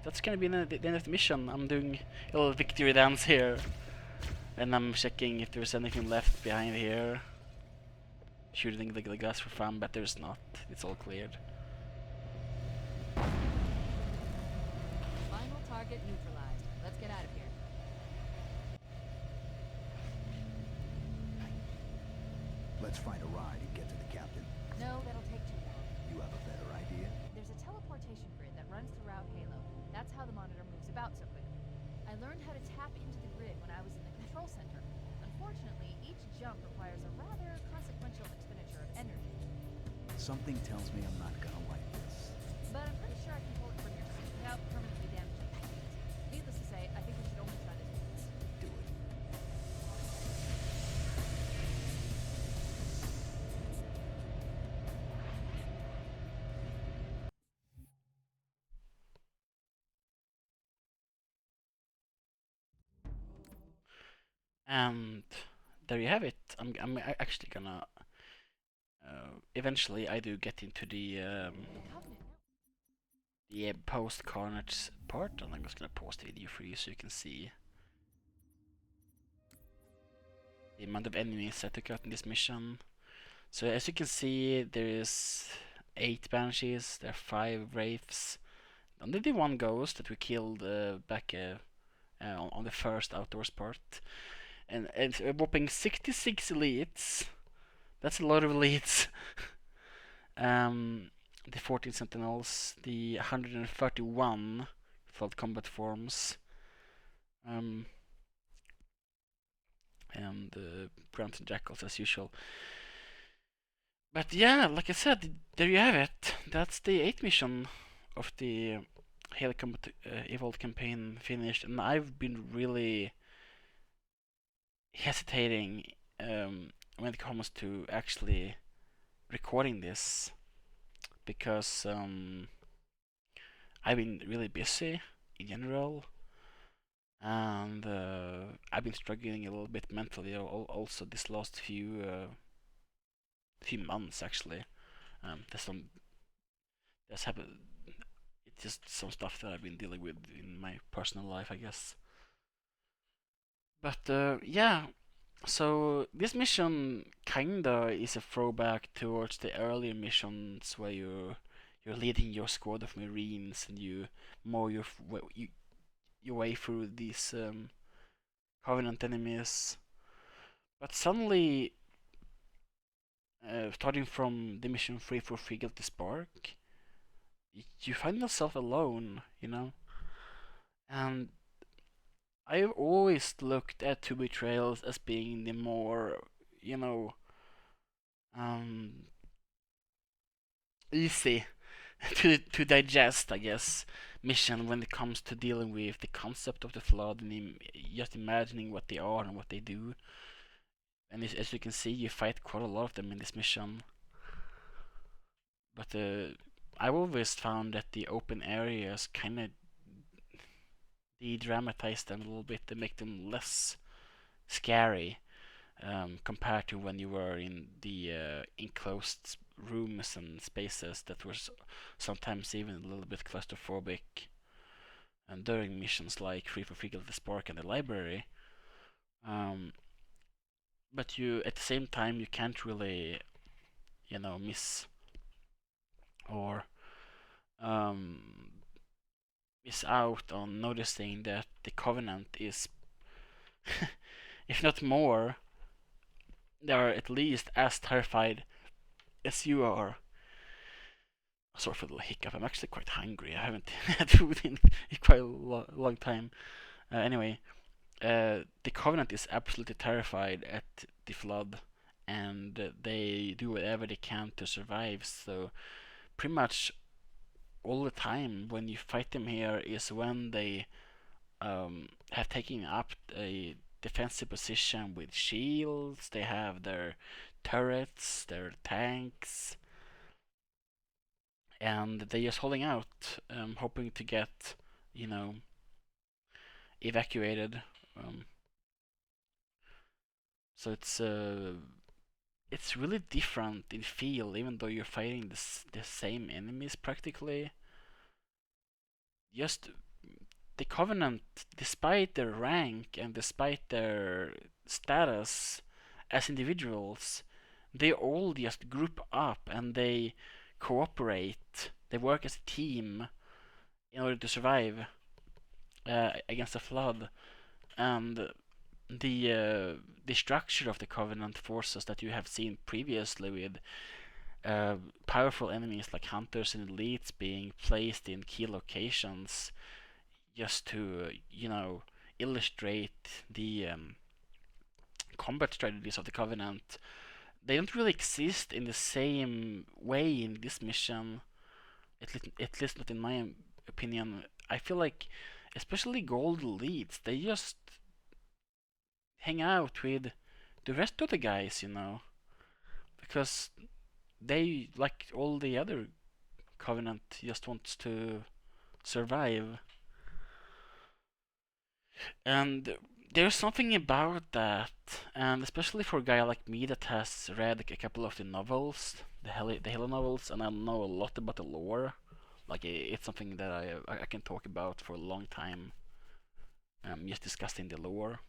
[SPEAKER 5] that's gonna be the end of the mission. I'm doing a little victory dance here. And I'm checking if there's anything left behind here. Shooting the glass for fun, but there's not. It's all cleared.
[SPEAKER 4] Final target neutralized. Let's get out of here.
[SPEAKER 3] Let's find a ride and get to the captain.
[SPEAKER 4] No, that'll take too long.
[SPEAKER 3] You have a better idea?
[SPEAKER 4] There's a teleportation grid that runs throughout Halo. That's how the monitor moves about so quickly. I learned how to tap into the grid when I was in the control center. Unfortunately, each jump requires a rather consequential expenditure of energy.
[SPEAKER 3] Something tells me I'm not gonna like this.
[SPEAKER 4] But I'm pretty sure I can pull it from your suit without permanently damaging the unit. Needless to say, I think we should only try this once.
[SPEAKER 3] Do it.
[SPEAKER 5] And there you have it. I'm actually gonna eventually I do get into the post carnage part, and I'm just gonna pause the video for you so you can see the amount of enemies I took out in this mission. So as you can see, there is 8 banshees, there are 5 wraiths, only the 1 ghost that we killed back on the first outdoors part. And a whopping 66 elites. That's a lot of elites. The 14 sentinels, the 131 Flood combat forms. And Browns and Jackals as usual. But yeah, like I said, there you have it. That's the 8th mission of the Halo Combat Evolved campaign finished, and I've been really hesitating when it comes to actually recording this because I've been really busy in general, and I've been struggling a little bit mentally also this last few months actually. There's happened. It's just some stuff that I've been dealing with in my personal life, I guess. But yeah, so this mission kinda is a throwback towards the earlier missions where you're leading your squad of Marines and you mow your way through these Covenant enemies. But suddenly, starting from the mission 3 for Frigate Spark, you find yourself alone, you know? And I've always looked at Two Betrayals as being the more, you know, easy to digest, I guess, mission when it comes to dealing with the concept of the Flood and just imagining what they are and what they do. And as you can see, you fight quite a lot of them in this mission. But I've always found that the open areas kind of de-dramatize them a little bit to make them less scary compared to when you were in the enclosed rooms and spaces that were sometimes even a little bit claustrophobic. And during missions like Free for Frigate the Spark and the Library, but you at the same time you can't really, you know, miss or miss out on noticing that the Covenant is, if not more, they are at least as terrified as you are. Sorry for the little hiccup. I'm actually quite hungry. I haven't had food in quite a long time. Anyway, the Covenant is absolutely terrified at the Flood, and they do whatever they can to survive. So pretty much all the time when you fight them here is when they have taken up a defensive position with shields. They have their turrets, their tanks, and they're just holding out, hoping to get, you know, evacuated. So it's really different in feel, even though you're fighting the same enemies practically. Just the Covenant, despite their rank and despite their status as individuals, they all just group up and they cooperate. They work as a team in order to survive against the Flood. And the structure of the Covenant forces that you have seen previously with powerful enemies like hunters and elites being placed in key locations just to, you know, illustrate the combat strategies of the Covenant. They don't really exist in the same way in this mission, at least not in my opinion. I feel like, especially gold elites, they just hang out with the rest of the guys, you know, because they, like all the other Covenant, just wants to survive. And there's something about that, and especially for a guy like me that has read a couple of the novels, the Halo novels, and I know a lot about the lore. Like it's something that I can talk about for a long time. Just discussing the lore.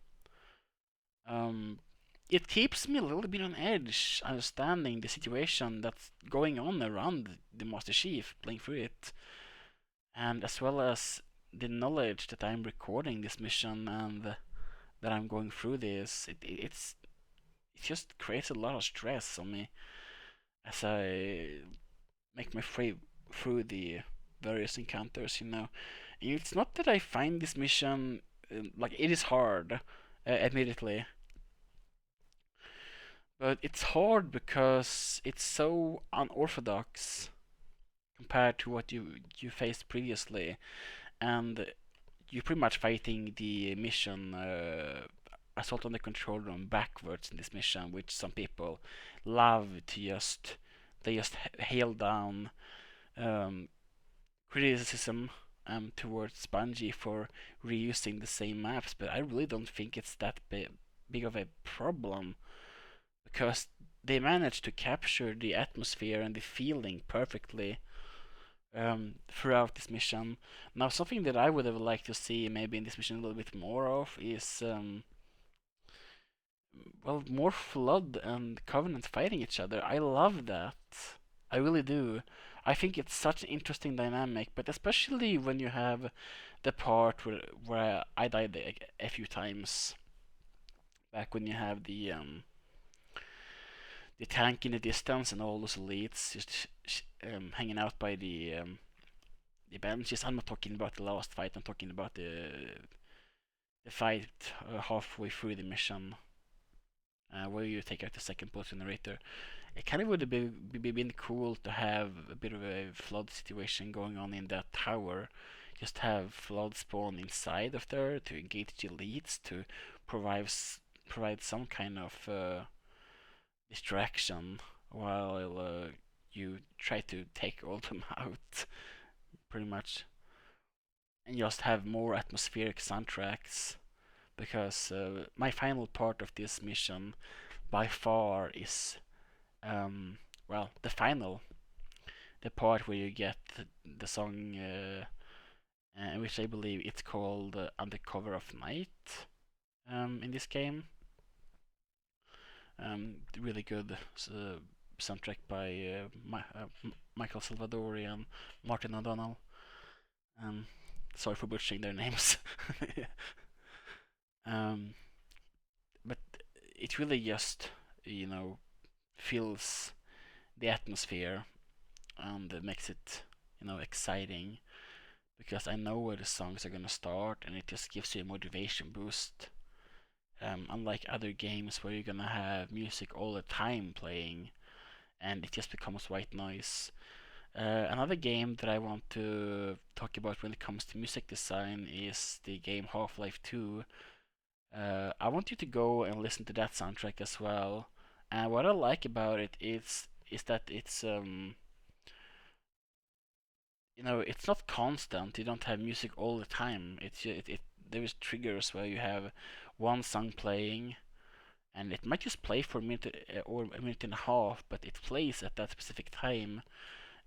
[SPEAKER 5] It keeps me a little bit on edge, understanding the situation that's going on around the Master Chief, playing through it, and as well as the knowledge that I'm recording this mission and that I'm going through this. It just creates a lot of stress on me as I make my way through the various encounters, you know. It's not that I find this mission like it is hard, admittedly, but it's hard because it's so unorthodox compared to what you faced previously, and you're pretty much fighting the mission assault on the control room backwards in this mission, which some people love to just hail down um, criticism towards Bungie for reusing the same maps, but I really don't think it's that big of a problem because they managed to capture the atmosphere and the feeling perfectly throughout this mission. Now, something that I would have liked to see maybe in this mission a little bit more of is well, more Flood and Covenant fighting each other. I love that. I really do. I think it's such an interesting dynamic, but especially when you have the part where I died a few times. Back when you have the tank in the distance and all those elites just hanging out by the benches. I'm not talking about the last fight. I'm talking about the fight halfway through the mission, where you take out the second person narrator. It kind of would have been cool to have a bit of a Flood situation going on in that tower. Just have Flood spawn inside of there to engage the elites to provide some kind of distraction while you try to take all of them out, pretty much, and just have more atmospheric soundtracks. Because my final part of this mission, by far, is well, the part where you get the song, which I believe it's called "Under Cover of Night" in this game. Really good soundtrack by Michael Salvadori and Martin O'Donnell. Sorry for butchering their names. But it really just, fills the atmosphere and makes it, exciting because I know where the songs are gonna start and it just gives you a motivation boost. Unlike other games where you're gonna have music all the time playing and it just becomes white noise. Another game that I want to talk about when it comes to music design is the game Half-Life 2. I want you to go and listen to that soundtrack as well. And what I like about it is that it's it's not constant. You don't have music all the time. There is triggers where you have one song playing, and it might just play for a minute or a minute and a half, but it plays at that specific time.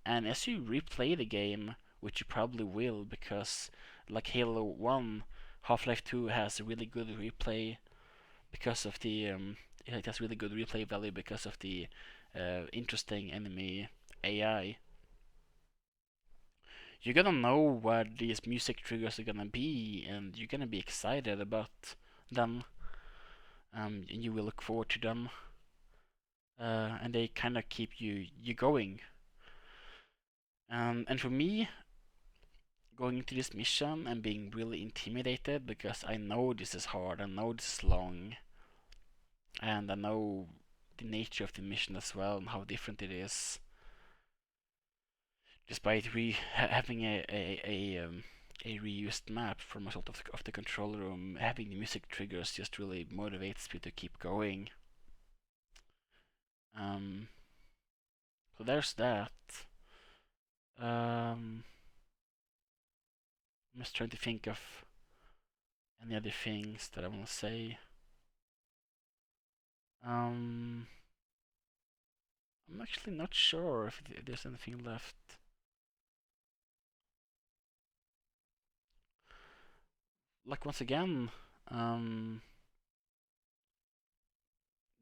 [SPEAKER 5] And as you replay the game, which you probably will, because like Halo 1, Half-Life 2 has a really good replay because of the it has really good replay value because of the interesting enemy AI. You're gonna know what these music triggers are gonna be, and you're gonna be excited about them, and you will look forward to them, and they kind of keep you going. And for me, going into this mission and being really intimidated because I know this is hard, I know this is long, and I know the nature of the mission as well and how different it is. Despite having a reused map from a sort of the control room, having the music triggers just really motivates me to keep going. So there's that. I'm just trying to think of any other things that I want to say. I'm actually not sure if there's anything left. Like once again,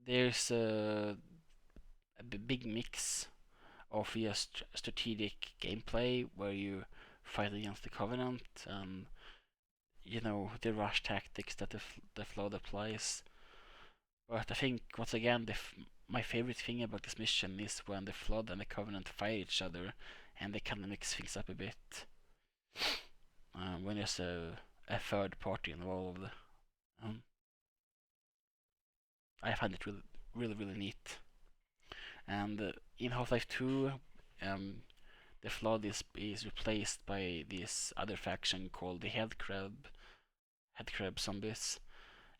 [SPEAKER 5] there's a big mix of just strategic gameplay where you fight against the Covenant and the rush tactics that the Flood applies. But I think once again my favorite thing about this mission is when the Flood and the Covenant fight each other and they kind of mix things up a bit. when there's a third party involved. I find it really neat. And in Half-Life 2, the Flood is replaced by this other faction called the Headcrab zombies.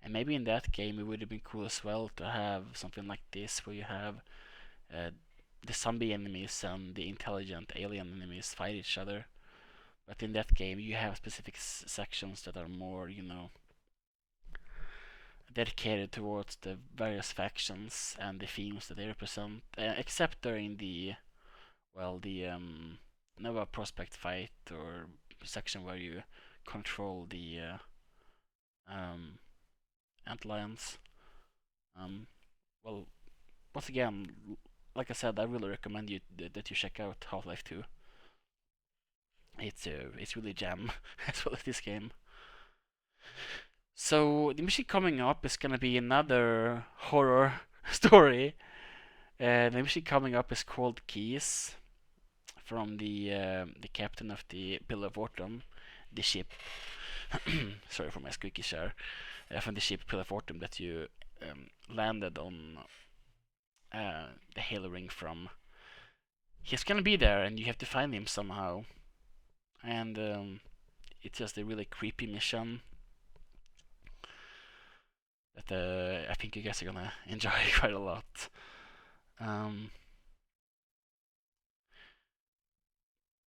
[SPEAKER 5] And maybe in that game it would have been cool as well to have something like this, where you have the zombie enemies and the intelligent alien enemies fight each other. But in that game you have specific sections that are more, dedicated towards the various factions and the themes that they represent, except during the Nova Prospect fight, or section where you control the Antlions. Well, once again, like I said, I really recommend that you check out Half-Life 2. It's really jam as well as this game. So the mission coming up is gonna be another horror story. The mission coming up is called Keys, from the captain of the Pill of Autumn, the ship. Sorry for my squeaky chair. From the ship Pill of Autumn that you landed on the Halo Ring from. He's gonna be there, and you have to find him somehow. And it's just a really creepy mission that I think you guys are gonna enjoy quite a lot.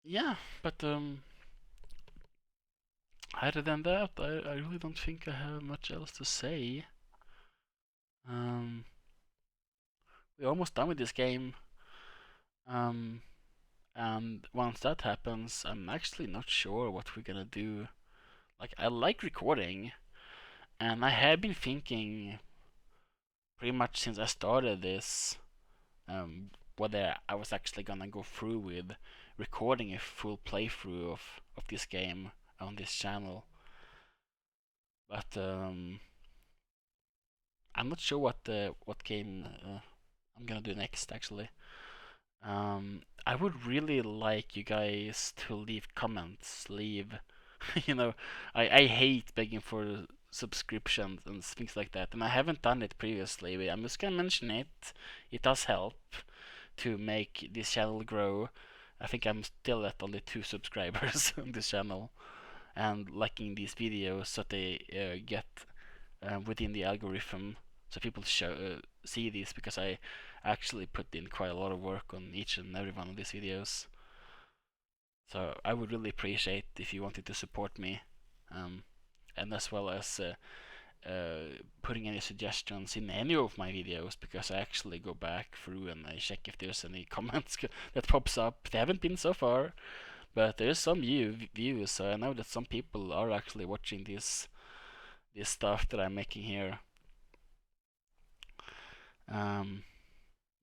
[SPEAKER 5] Yeah, but other than that, I really don't think I have much else to say. We're almost done with this game. And once that happens, I'm actually not sure what we're gonna do. Like, I like recording, and I have been thinking pretty much since I started this, whether I was actually gonna go through with recording a full playthrough of this game on this channel. But I'm not sure what game I'm gonna do next, actually. I would really like you guys to leave comments, I hate begging for subscriptions and things like that, and I haven't done it previously, but I'm just gonna mention it. It does help to make this channel grow. I think I'm still at only 2 subscribers on this channel, and liking these videos so they get within the algorithm, so people see these, because I actually put in quite a lot of work on each and every one of these videos. So I would really appreciate if you wanted to support me, and as well as putting any suggestions in any of my videos, because I actually go back through and I check if there's any comments that pops up. They haven't been so far, but there's some views, so I know that some people are actually watching this stuff that I'm making here.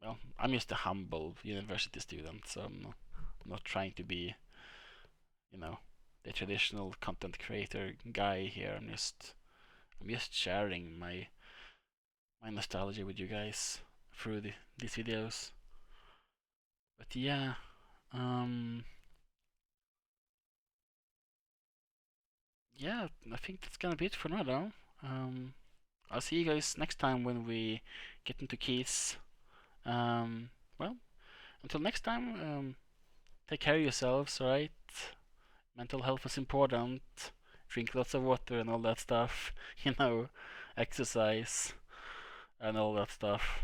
[SPEAKER 5] Well, I'm just a humble university student, so I'm not trying to be, the traditional content creator guy here. I'm just sharing my nostalgia with you guys through these videos. But yeah, yeah, I think that's gonna be it for now, though. I'll see you guys next time when we get into keys. Well, until next time, take care of yourselves, alright? Mental health is important. Drink lots of water and all that stuff. Exercise and all that stuff.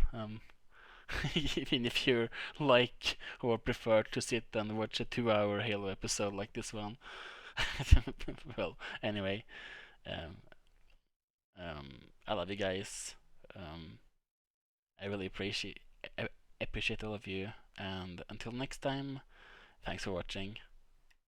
[SPEAKER 5] Even if you like or prefer to sit and watch a 2-hour Halo episode like this one. Well, anyway, I love you guys. I really appreciate all of you, and until next time, thanks for watching.